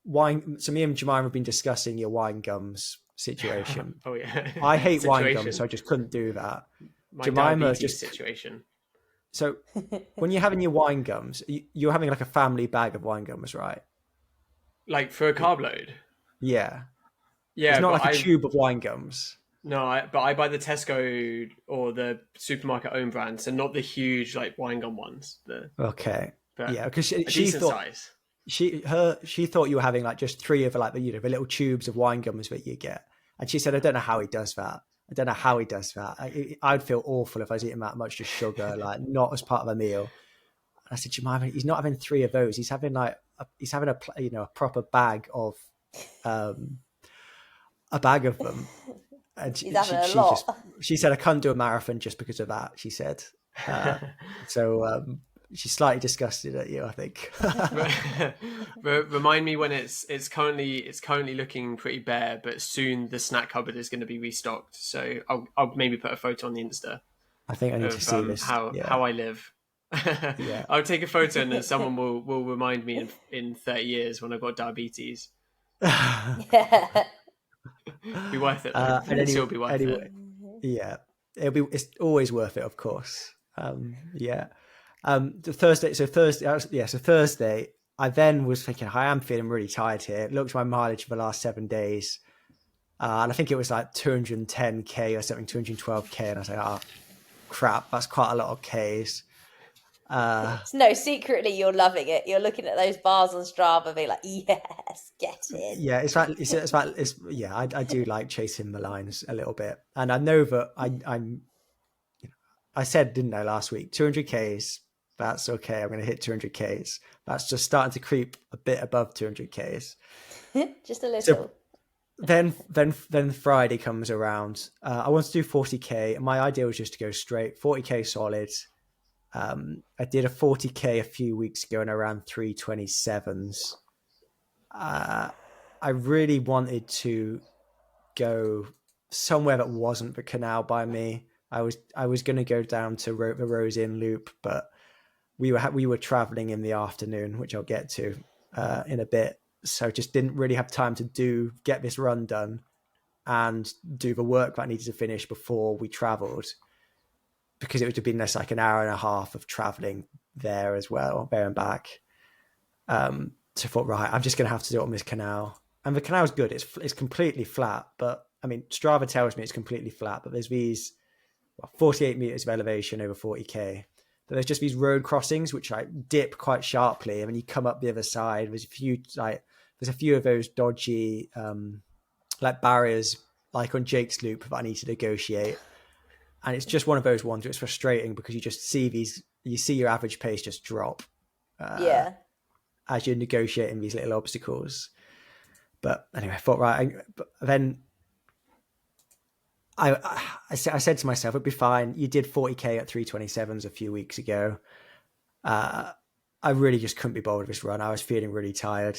Wine. So me and Jemima have been discussing your wine gums situation. Oh yeah. I hate wine gums, so I just couldn't do that. My Jemima diabetes situation. So when you're having your wine gums, you're having like a family bag of wine gums, right? Like for a carb load. Yeah. Yeah, It's not like a tube of wine gums. No, but I buy the Tesco or the supermarket own brands, and not the huge like wine gum ones. Okay. Yeah, because she decent thought size. she thought you were having like just 3 of like the the little tubes of wine gums that you get, and she said, "I don't know how he does that. I don't know how he does that. I'd feel awful if I was eating that much just sugar, like not as part of a meal." And I said, "Jemima, he's not having 3 of those. He's having like a proper bag of a bag of them." And she said, "I can't do a marathon just because of that." She said, so she's slightly disgusted at you, I think. Remind me when it's currently looking pretty bare, but soon the snack cupboard is going to be restocked. So I'll maybe put a photo on the Insta. I think I need to see this. How I live. Yeah. I'll take a photo and then someone will remind me in 30 years when I've got diabetes. Be worth it. It'll be worth it. Yeah, it's always worth it, of course. Yeah. Thursday, I then was thinking, I am feeling really tired here. Looked at my mileage for the last 7 days, and I think it was like 210k or something, 212k, and I was like, oh crap, that's quite a lot of k's. No, secretly you're loving it. You're looking at those bars on Strava, being like, "Yes, get in." Yeah, I do like chasing the lines a little bit, and I know that I said, didn't I, last week, 200Ks, that's okay. I'm going to hit 200Ks. That's just starting to creep a bit above 200Ks. Just a little. So then Friday comes around. I want to do 40K. My idea was just to go straight 40K solid. I did a 40K a few weeks ago and around 327s. I really wanted to go somewhere that wasn't the canal by me. I was going to go down to the Rose Inn loop, but we were traveling in the afternoon, which I'll get to in a bit. So just didn't really have time to get this run done and do the work that I needed to finish before we traveled, because it would have been less like an hour and a half of traveling there as well, there and back. So I thought, right, I'm just going to have to do it on this canal. And the canal's good. It's completely flat, but I mean, Strava tells me it's completely flat, but there's these 48 meters of elevation over 40K. But there's just these road crossings, which like dip quite sharply. And when you come up the other side, there's a few of those dodgy, like barriers, like on Jake's loop that I need to negotiate. And it's just one of those ones where it's frustrating because you just see your average pace just drop. As you're negotiating these little obstacles. But anyway, I thought, right, but then I said to myself, it'd be fine. You did 40K at 327s a few weeks ago. I really just couldn't be bothered with this run. I was feeling really tired.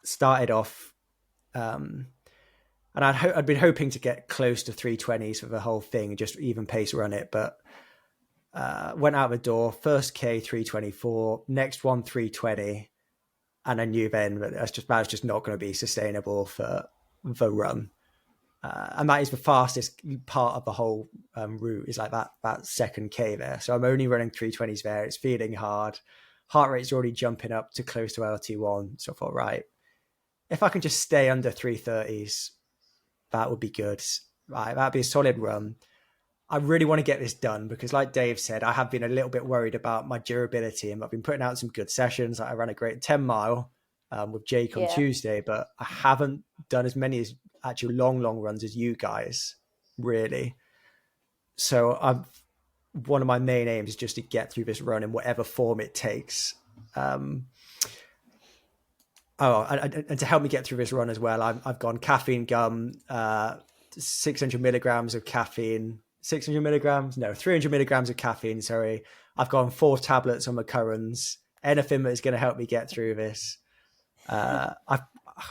Started off, and I'd been hoping to get close to 320s for the whole thing, just even pace run it. But went out the door, first K 324, next one 320, and I knew then that was just not going to be sustainable for the run. And that is the fastest part of the whole route, is like that second K there. So I'm only running 320s there. It's feeling hard. Heart rate's already jumping up to close to LT1. So I thought, right, if I can just stay under 330s, that would be good. Right, that'd be a solid run. I really want to get this done because, like Dave said, I have been a little bit worried about my durability, and I've been putting out some good sessions. I ran a great 10 mile with Jake on Tuesday, but I haven't done as many as actual long runs as you guys, really. So one of my main aims is just to get through this run in whatever form it takes. And to help me get through this run as well, I've gone caffeine gum, 600 milligrams of caffeine, 600 milligrams, no, 300 milligrams of caffeine. Sorry, I've gone 4 tablets on my currants. Anything that is going to help me get through this.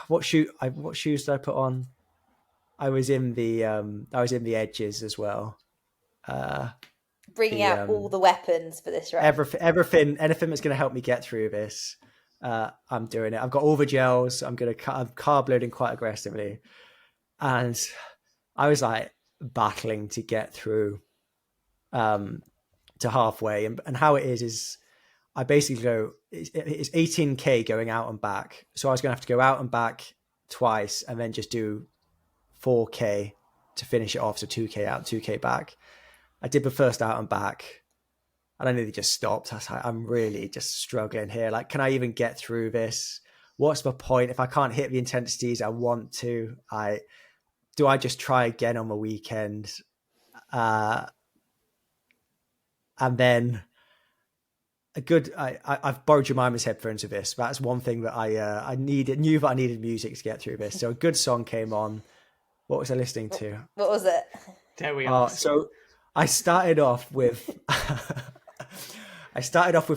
What shoes did I put on? I was in the edges as well. Bringing out all the weapons for this run. Everything, anything that's going to help me get through this. I'm doing it. I've got all the gels. I'm carb loading quite aggressively, and I was like battling to get through to halfway. And how it is I basically go, it's 18k going out and back. So I was going to have to go out and back twice and then just do 4k to finish it off. So 2k out, 2k back. I did the first out and back and I nearly just stopped. I was like, I'm really just struggling here. Like, can I even get through this? What's the point? If I can't hit the intensities I want to, do I just try again on the weekend? And then I've borrowed Jemima's headphones for this. That's one thing that I knew that I needed music to get through this. So a good song came on. What was I listening to? What was it? There we are. So I started off with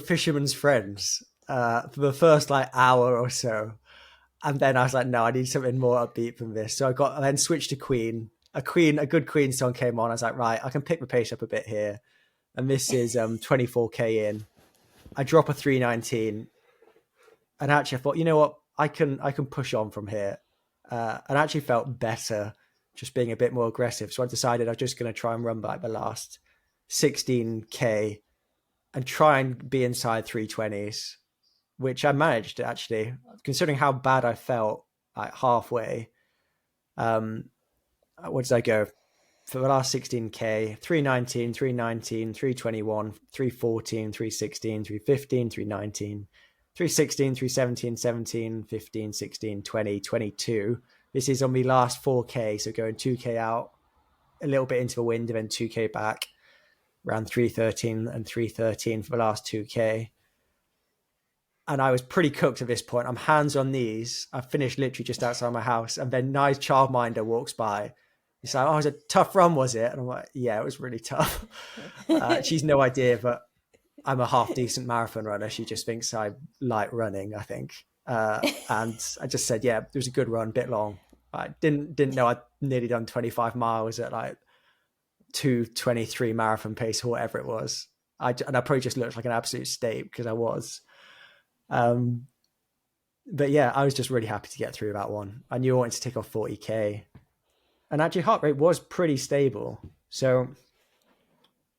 Fisherman's Friends for the first like hour or so. And then I was like, no, I need something more upbeat than this. So I then switched to Queen. A good Queen song came on. I was like, right, I can pick the pace up a bit here. And this is 24k in. I drop a 319. And actually I thought, you know what? I can push on from here. And I actually felt better just being a bit more aggressive. So I decided I was just going to try and run back the last 16k and try and be inside 320s, which I managed actually, considering how bad I felt like halfway. What did I go? For the last 16k, 319, 319, 321, 314, 316, 315, 319, 316, 317, 17, 15, 16, 20, 22. This is on the last 4k, so going 2k out, a little bit into the wind, and then 2k back, around 313 and 313 for the last 2k. And I was pretty cooked at this point. I'm hands on knees. I finished literally just outside my house, and then nice childminder walks by. He's like, "Oh, it was a tough run, was it?" And I'm like, "Yeah, it was really tough." She's no idea, but I'm a half decent marathon runner. She just thinks I like running, I think. And I just said, "Yeah, it was a good run, bit long." I didn't know I'd nearly done 25 miles at like 2:23 marathon pace or whatever it was. And I probably just looked like an absolute state because I was. But yeah, I was just really happy to get through that one. I knew I wanted to tick off 40k. And actually heart rate was pretty stable. So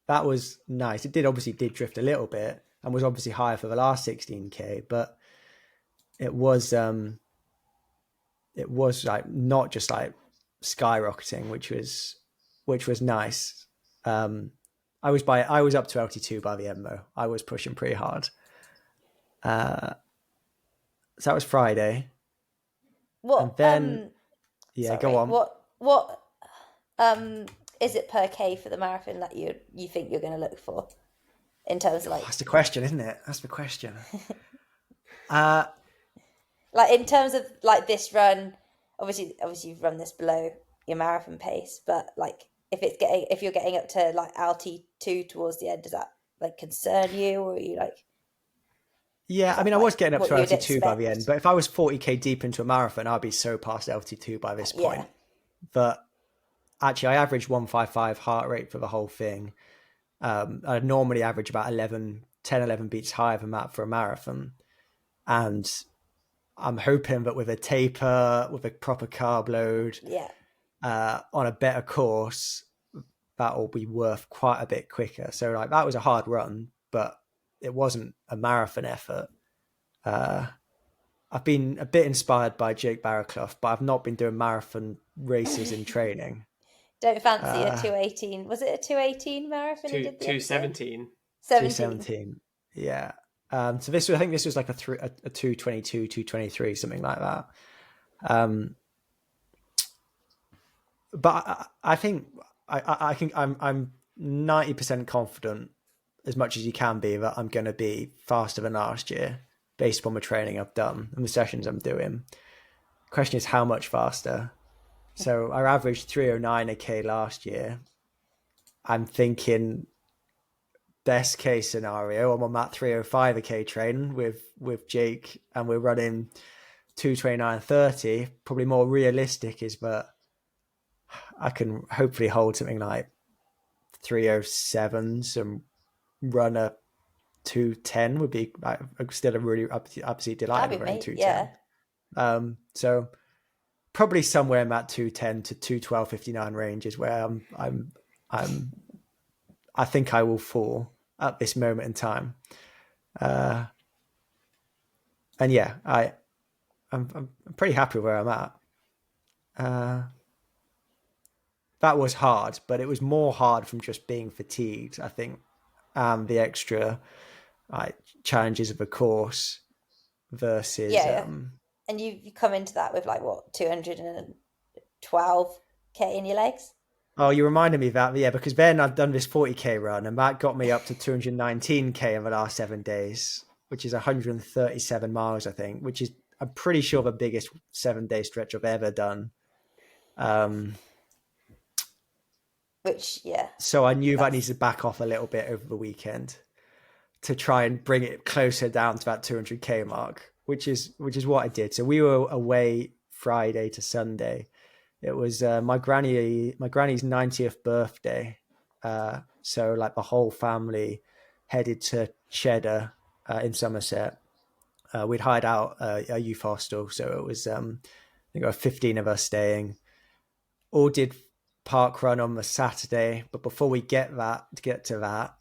that was nice. It obviously did drift a little bit and was obviously higher for the last 16k, but it was like not just like skyrocketing, which was nice. I was up to altitude by the end though. I was pushing pretty hard. So that was Friday. What? And then, yeah, sorry, go on. What is it per K for the marathon that you think you're going to look for in terms of like? That's the question, isn't it? That's the question. Like in terms of like this run, obviously you've run this below your marathon pace, but like if you're getting up to like altitude towards the end, does that like concern you, or are you like? Yeah, I mean, I was getting up to altitude by the expect? end, but if I was 40k deep into a marathon, I'd be so past altitude by this point. Yeah. But actually, I averaged 155 heart rate for the whole thing. I normally average about 10, 11 beats higher than that for a marathon. And I'm hoping that with a taper, with a proper carb load, on a better course, that will be worth quite a bit quicker. So like that was a hard run, but it wasn't a marathon effort. I've been a bit inspired by Jake Barraclough, but I've not been doing marathon races in training. Don't fancy a 218. Was it a 218 marathon? 217. 217. Yeah. So I think this was like a 222, 223, something like that. But I think I'm 90% confident, as much as you can be, that I'm going to be faster than last year based upon the training I've done and the sessions I'm doing. Question is how much faster. So I averaged 309 a K last year. I'm thinking best case scenario, I'm on that 305 a K train with Jake, and we're running 2:29:30. Probably more realistic is that I can hopefully hold something like 307s and run a 2:10 would be still a really absolutely delighted with running 2:10. Yeah. So probably somewhere in that 2:10 to 2:12:59 range is where I think I will fall at this moment in time. And yeah, I'm pretty happy where I'm at. That was hard, but it was more hard from just being fatigued, I think, and the extra challenges of the course versus and you come into that with like what 212k in your legs. Oh, you reminded me of that. Yeah, because then I've done this 40k run, and that got me up to 219k in the last 7 days, which is 137 miles, I think, which is, I'm pretty sure, the biggest 7-day stretch I've ever done. So I knew that needs to back off a little bit over the weekend to try and bring it closer down to that 200k mark, which is what I did. So we were away Friday to Sunday. It was my granny's 90th birthday. So like the whole family headed to Cheddar in Somerset. We'd hired out a youth hostel. So it was, I think there were 15 of us staying. All did park run on the Saturday. But before we get to that,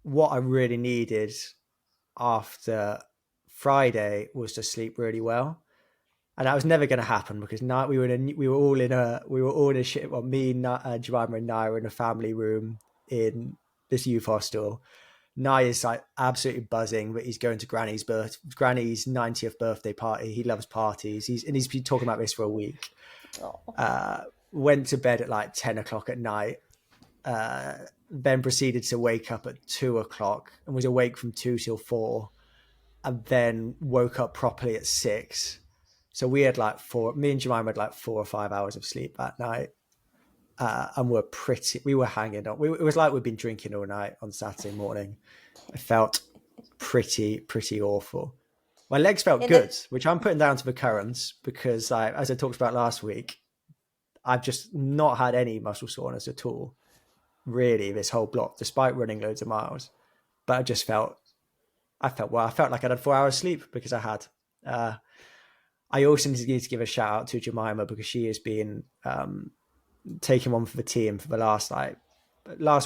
what I really needed after Friday was to sleep really well. And that was never going to happen because we were all in a shit. Well, me, Jemima, and Naya were in a family room in this youth hostel. Naya's like absolutely buzzing, but he's going to Granny's 90th birthday party. He loves parties. He's been talking about this for a week. Went to bed at like 10 o'clock at night. Then proceeded to wake up at 2 o'clock and was awake from 2 till 4, and then woke up properly at 6. So we had me and Jemima had like 4 or 5 hours of sleep that night. And we were hanging on. It was like we'd been drinking all night on Saturday morning. I felt pretty awful. My legs felt good, which I'm putting down to the currents because as I talked about last week, I've just not had any muscle soreness at all, really, this whole block, despite running loads of miles. But I felt like I'd had 4 hours sleep because I had. I also need to give a shout out to Jemima because she has been taking one for the team for the last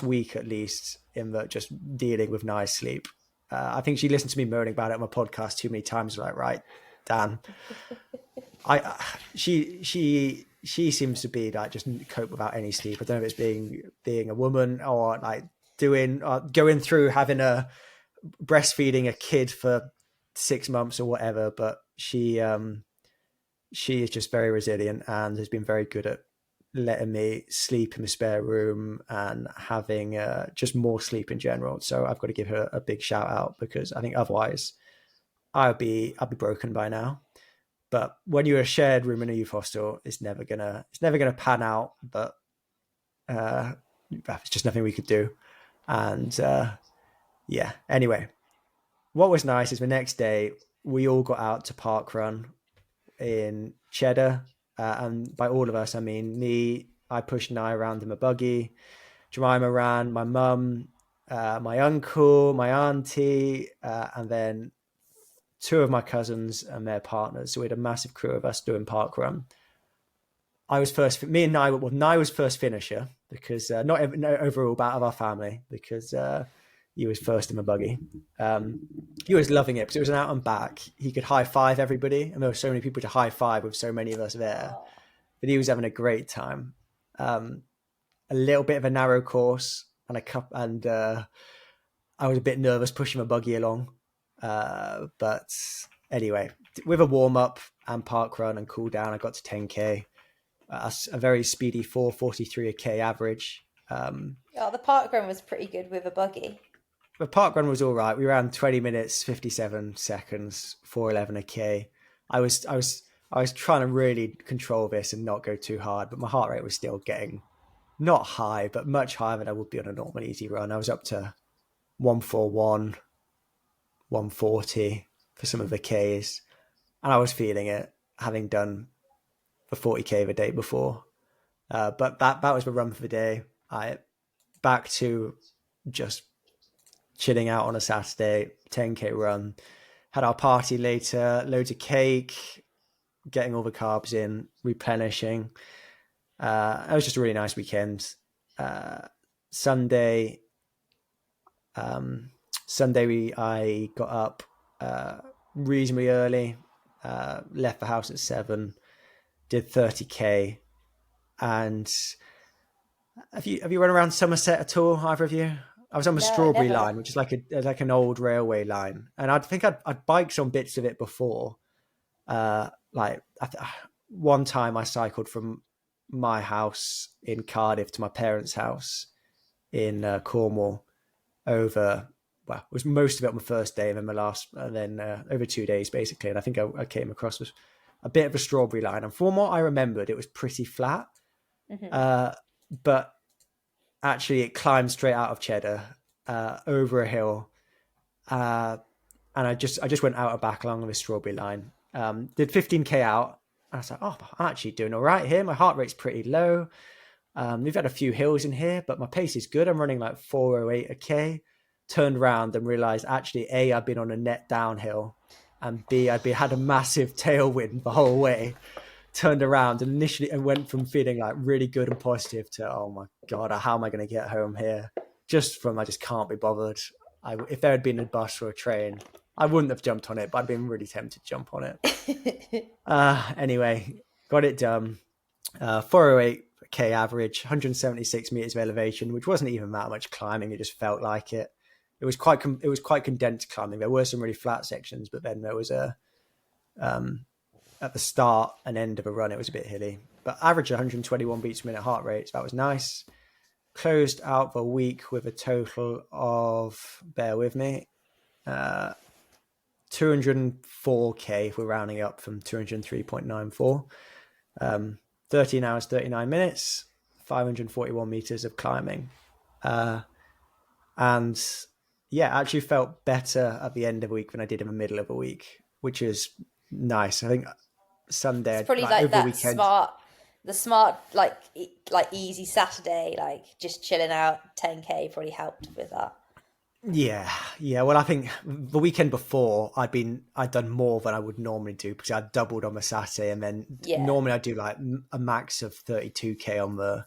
week at least, in the just dealing with nice sleep. I think she listened to me moaning about it on my podcast too many times. Like, right, Dan, she seems to be like just cope without any sleep. I don't know if it's being a woman or like going through having a breastfeeding a kid for 6 months or whatever, but she is just very resilient and has been very good at letting me sleep in the spare room and having just more sleep in general. So I've got to give her a big shout out because I think otherwise I'd be broken by now. But when you're a shared room in a youth hostel, it's never gonna pan out. But it's just nothing we could do. And yeah. Anyway, what was nice is the next day we all got out to park run in Cheddar. And by all of us, I mean me. I pushed Nye around in a buggy. Jemima ran, my mum, my uncle, my auntie, and then 2 of my cousins and their partners. So we had a massive crew of us doing park run. I was first. Me and Nye. Well, Nye was first finisher because not overall out of our family because he was first in the buggy. He was loving it because it was an out and back. He could high five everybody, and there were so many people to high five with so many of us there. But he was having a great time. A little bit of a narrow course, and I was a bit nervous pushing my buggy along. But anyway, with a warm up and park run and cool down, I got to 10k. A very speedy 4:43 a k average. The park run was pretty good with a buggy. The park run was all right. We ran 20 minutes, 57 seconds, 4:11 a k. I was trying to really control this and not go too hard, but my heart rate was still getting not high, but much higher than I would be on a normal easy run. I was up to 141, 140 for some of the Ks, and I was feeling it, having done the 40k the day before. But that was the run for the day. I back to just chilling out on a Saturday, 10k run. Had our party later, loads of cake, getting all the carbs in, replenishing. It was just a really nice weekend. Sunday, I got up reasonably early, left the house at 7, did 30k, and have you run around Somerset at all, either of you? I was on the Strawberry never. line, which is like an old railway line, and I think I'd biked on bits of it before. One time I cycled from my house in Cardiff to my parents' house in Cornwall over. Well, it was most of it on the first day, and then over 2 days basically. And I think I came across with a bit of a Strawberry line, and from what I remembered, it was pretty flat. Mm-hmm. But actually, it climbed straight out of Cheddar over a hill, and I just went out and back along the Strawberry line. Did 15k out. I was like, oh, I'm actually doing all right here. My heart rate's pretty low. We've had a few hills in here, but my pace is good. I'm running like 408 a k. Turned around and realized actually A, I'd been on a net downhill, and B, had a massive tailwind the whole way. Turned around and initially went from feeling like really good and positive to, oh my God, how am I going to get home here? I just can't be bothered. If there had been a bus or a train, I wouldn't have jumped on it, but I'd been really tempted to jump on it. Anyway, got it done. 408k average, 176 meters of elevation, which wasn't even that much climbing. It just felt like it. It was quite condensed climbing. There were some really flat sections, but then there was at the start and end of a run, it was a bit hilly. But average 121 beats per minute heart rate, so that was nice. Closed out the week with a total of, bear with me, 204k if we're rounding up from 203.94. 13 hours, 39 minutes, 541 meters of climbing. And yeah, I actually felt better at the end of the week than I did in the middle of the week, which is nice. I think Sunday, It's probably like over that the weekend, smart, like easy Saturday, like just chilling out. 10k probably helped with that. Yeah. Well, I think the weekend before I'd done more than I would normally do because I'd doubled on the Saturday, and then normally I'd do like a max of 32k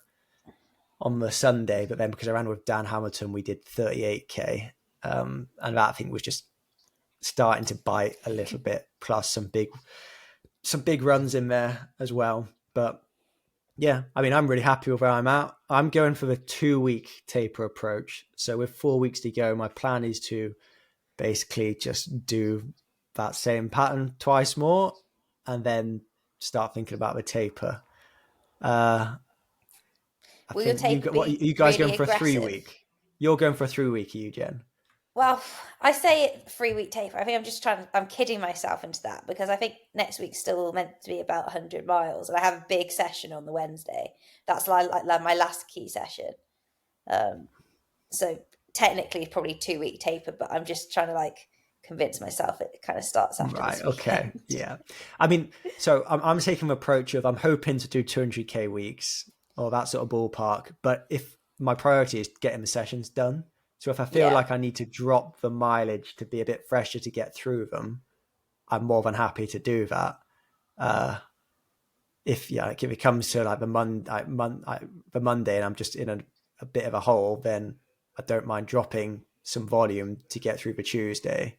on the Sunday, but then because I ran with Dan Hamilton, we did 38k, and that I think was just starting to bite a little bit. Plus some big runs in there as well, but. Yeah, I mean, I'm really happy with where I'm at. I'm going for the 2-week taper approach. So with 4 weeks to go, my plan is to basically just do that same pattern twice more and then start thinking about the taper. I think you guys really going for a aggressive. 3-week? You're going for a 3-week, are you, Jen? Well, I say 3-week taper. I think I'm kidding myself into that because I think next week's still meant to be about 100 miles, and I have a big session on the Wednesday. That's like my last key session. So technically probably 2-week taper, but I'm just trying to like convince myself it kind of starts after Right. this weekend. Okay. Yeah. I mean, so I'm taking the approach of I'm hoping to do 200k weeks or that sort of ballpark, but if my priority is getting the sessions done. So if I feel like I need to drop the mileage to be a bit fresher to get through them, I'm more than happy to do that. If it comes to like the Monday and I'm just in a bit of a hole, then I don't mind dropping some volume to get through the Tuesday,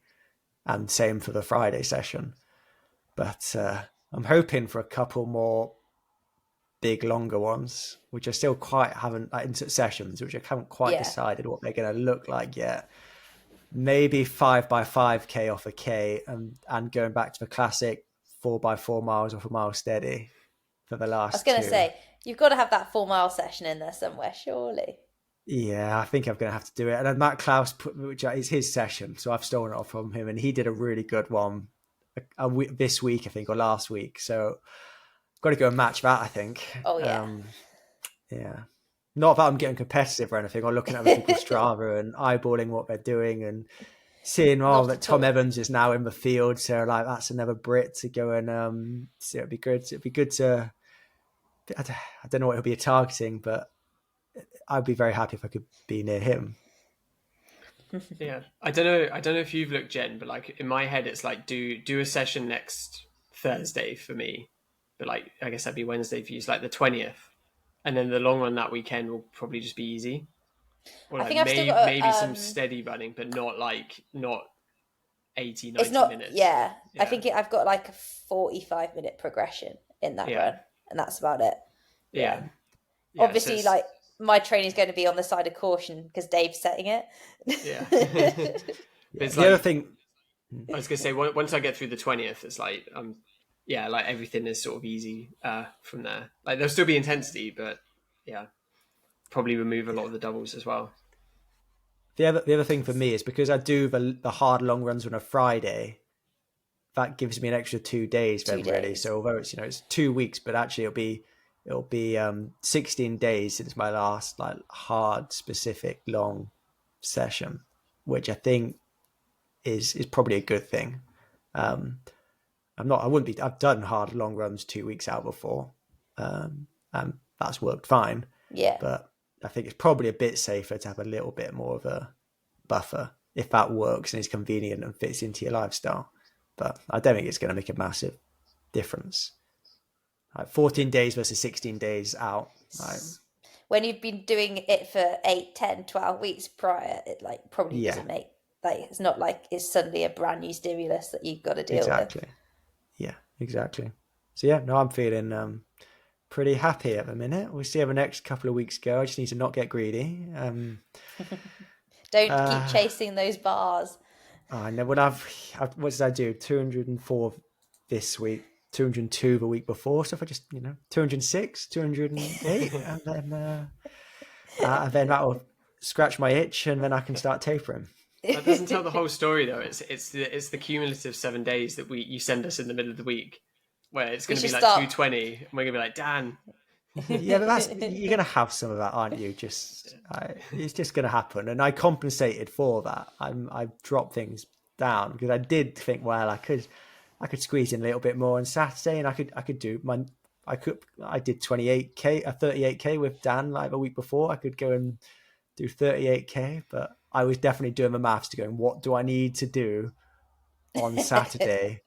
and same for the Friday session. But I'm hoping for a couple more big longer ones, which I still haven't sessions, which I haven't quite decided what they're going to look like yet. Maybe 5x5k off a k, and going back to the classic 4x4 miles off a mile steady for the last. I was going to say you've got to have that 4-mile session in there somewhere, surely. Yeah, I think I'm going to have to do it. And then Matt Klaus, which is his session, so I've stolen it off from him, and he did a really good one this week, I think, or last week. So got to go and match that, I think. Oh yeah. Yeah. Not that I'm getting competitive or anything, or looking at other people's Strava and eyeballing what they're doing and seeing Not that at Tom all. Evans is now in the field, so like that's another Brit to go and so it'd be good. It'd be good to. I don't know what he'll be targeting, but I'd be very happy if I could be near him. Yeah, I don't know. I don't know if you've looked, Jen, but like in my head, it's like do a session next Thursday for me, but like I guess that'd be Wednesday for you. It's like the 20th, and then the long run that weekend will probably just be easy, or I like think I've still got maybe some steady running, but not 80, it's 90 not, minutes. yeah, I Yeah, think I've got like a 45-minute progression in that yeah, run, and that's about it. Yeah. yeah, yeah. So Obviously, it's like, my training is going to be on the side of caution because Dave's setting it. yeah, but Yeah. it's The other like thing, I was gonna say once I get through the 20th, it's like yeah, like everything is sort of easy from there. Like there'll still be intensity, but yeah, probably remove a lot of the doubles as well. the other thing for me is because I do the hard long runs on a Friday. That gives me an extra 2 days then, 2 really. days. So although it's 2 weeks, but actually it'll be 16 days since my last like hard specific long session, which I think is probably a good thing. I've done hard long runs 2 weeks out before, and that's worked fine. Yeah. But I think it's probably a bit safer to have a little bit more of a buffer if that works and is convenient and fits into your lifestyle. But I don't think it's going to make a massive difference. Like 14 days versus 16 days out. When you've been doing it for 8, 10, 12 weeks prior, it like probably Yeah, doesn't make, like, it's not like it's suddenly a brand new stimulus that you've got to deal with. exactly. Yeah, exactly. So yeah, no, I'm feeling pretty happy at the minute. We'll see how the next couple of weeks go. I just need to not get greedy. Don't keep chasing those bars. I know what what did I do? 204 this week, 202 the week before. So if I just, 206, 208, and then that'll scratch my itch and then I can start tapering. That doesn't tell the whole story though. It's the cumulative 7 days that you send us in the middle of the week, where it's going to be like 220, and we're going to be like, Dan. Yeah, but you're going to have some of that, aren't you? It's just going to happen, and I compensated for that. I dropped things down because I did think, well, I could squeeze in a little bit more on Saturday, and I did 28k, 38k with Dan like the week before. I could go and do 38k, but I was definitely doing the maths to going, what do I need to do on Saturday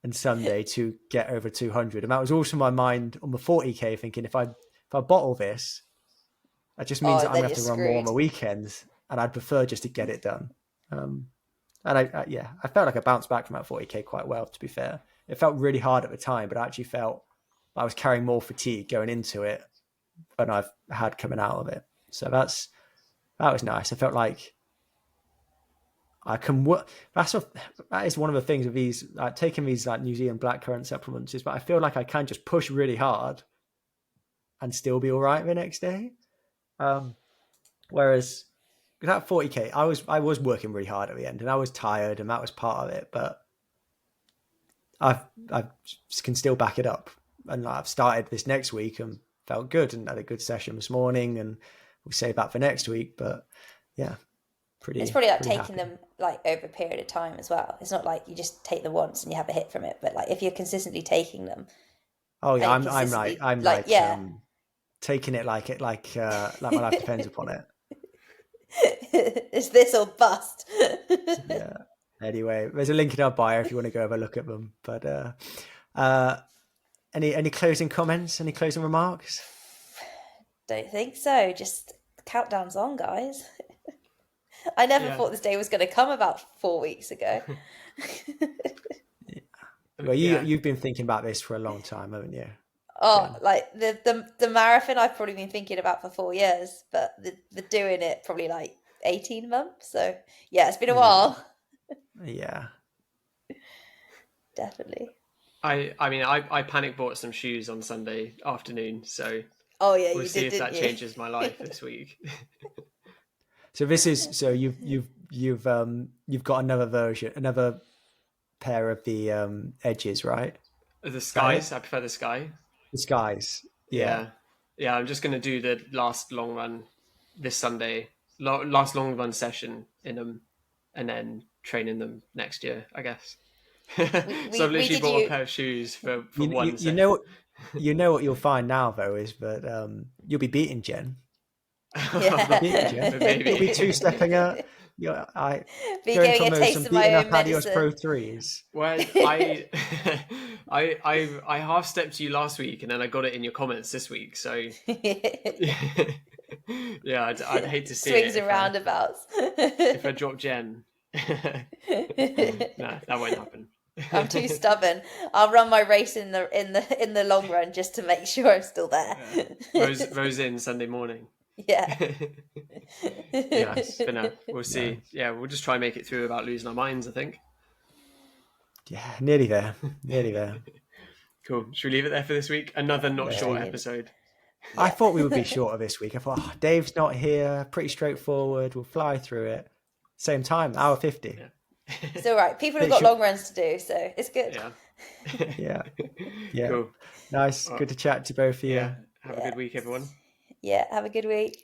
and Sunday to get over 200? And that was also my mind on the 40k, thinking if I bottle this, that just means that I'm going to have to run more on the weekends, and I'd prefer just to get it done. And I felt like I bounced back from that 40k quite well, to be fair. It felt really hard at the time, but I actually felt I was carrying more fatigue going into it than I've had coming out of it. So that was nice. I felt like I can work. That is one of the things with these, like taking these like New Zealand blackcurrant supplements, is that I feel like I can just push really hard and still be all right the next day. Whereas with that 40k, I was working really hard at the end, and I was tired, and that was part of it. But I can still back it up, and I've started this next week and felt good, and had a good session this morning, and we'll save that for next week. But yeah. It's probably like taking happy. them like over a period of time as well. It's not like you just take them once and you have a hit from it, but like if you're consistently taking them. Oh yeah, I'm taking it like my life depends upon it. It's this or bust. Yeah. Anyway, there's a link in our bio if you want to go have a look at them. But any closing comments? Any closing remarks? Don't think so. Just the countdown's on, guys. I never thought this day was going to come about 4 weeks ago. Well, you've been thinking about this for a long time, haven't you? Oh, yeah. Like the marathon I've probably been thinking about for 4 years, but the doing it probably like 18 months. So yeah, it's been a while. Yeah. Definitely. I panic bought some shoes on Sunday afternoon, so we'll see if that changes my life this week. So you've got another pair of the edges, right? The skies. I prefer the sky. The skies. Yeah. Yeah, I'm just going to do the last long run this Sunday, last long run session in them, and then train in them next year, I guess. So I've We literally did bought a you. pair of shoes for You, one you know session. what you know what you'll find now though is that you'll be beating Jen. You'll be Yeah. beating Jen. You'll be two Maybe. stepping her. I Be going getting from a those taste some of my beating up own Adios Pro medicine. 3s. Well, I half stepped you last week, and then I got it in your comments this week. So yeah, I'd hate to see Swings it and roundabouts. if I drop Jen. No, that won't happen. I'm too stubborn. I'll run my race in the long run just to make sure I'm still there. Yeah. Rose in Sunday morning. Yeah. Yes, but no, we'll see. Nice. Yeah, we'll just try and make it through without losing our minds, I think. Yeah, nearly there. Nearly there. Cool. Should we leave it there for this week? Another not short Agreed. episode. I Yeah. thought we would be shorter this week. I thought, Dave's not here. Pretty straightforward. We'll fly through it. Same time, hour 50. Yeah. It's all right. People have Bit got short. long runs to do, so it's good. Yeah. Yeah. Yeah. Cool. Nice. Good to chat to both of you. Yeah. Have a good week, everyone. Yeah. Have a good week.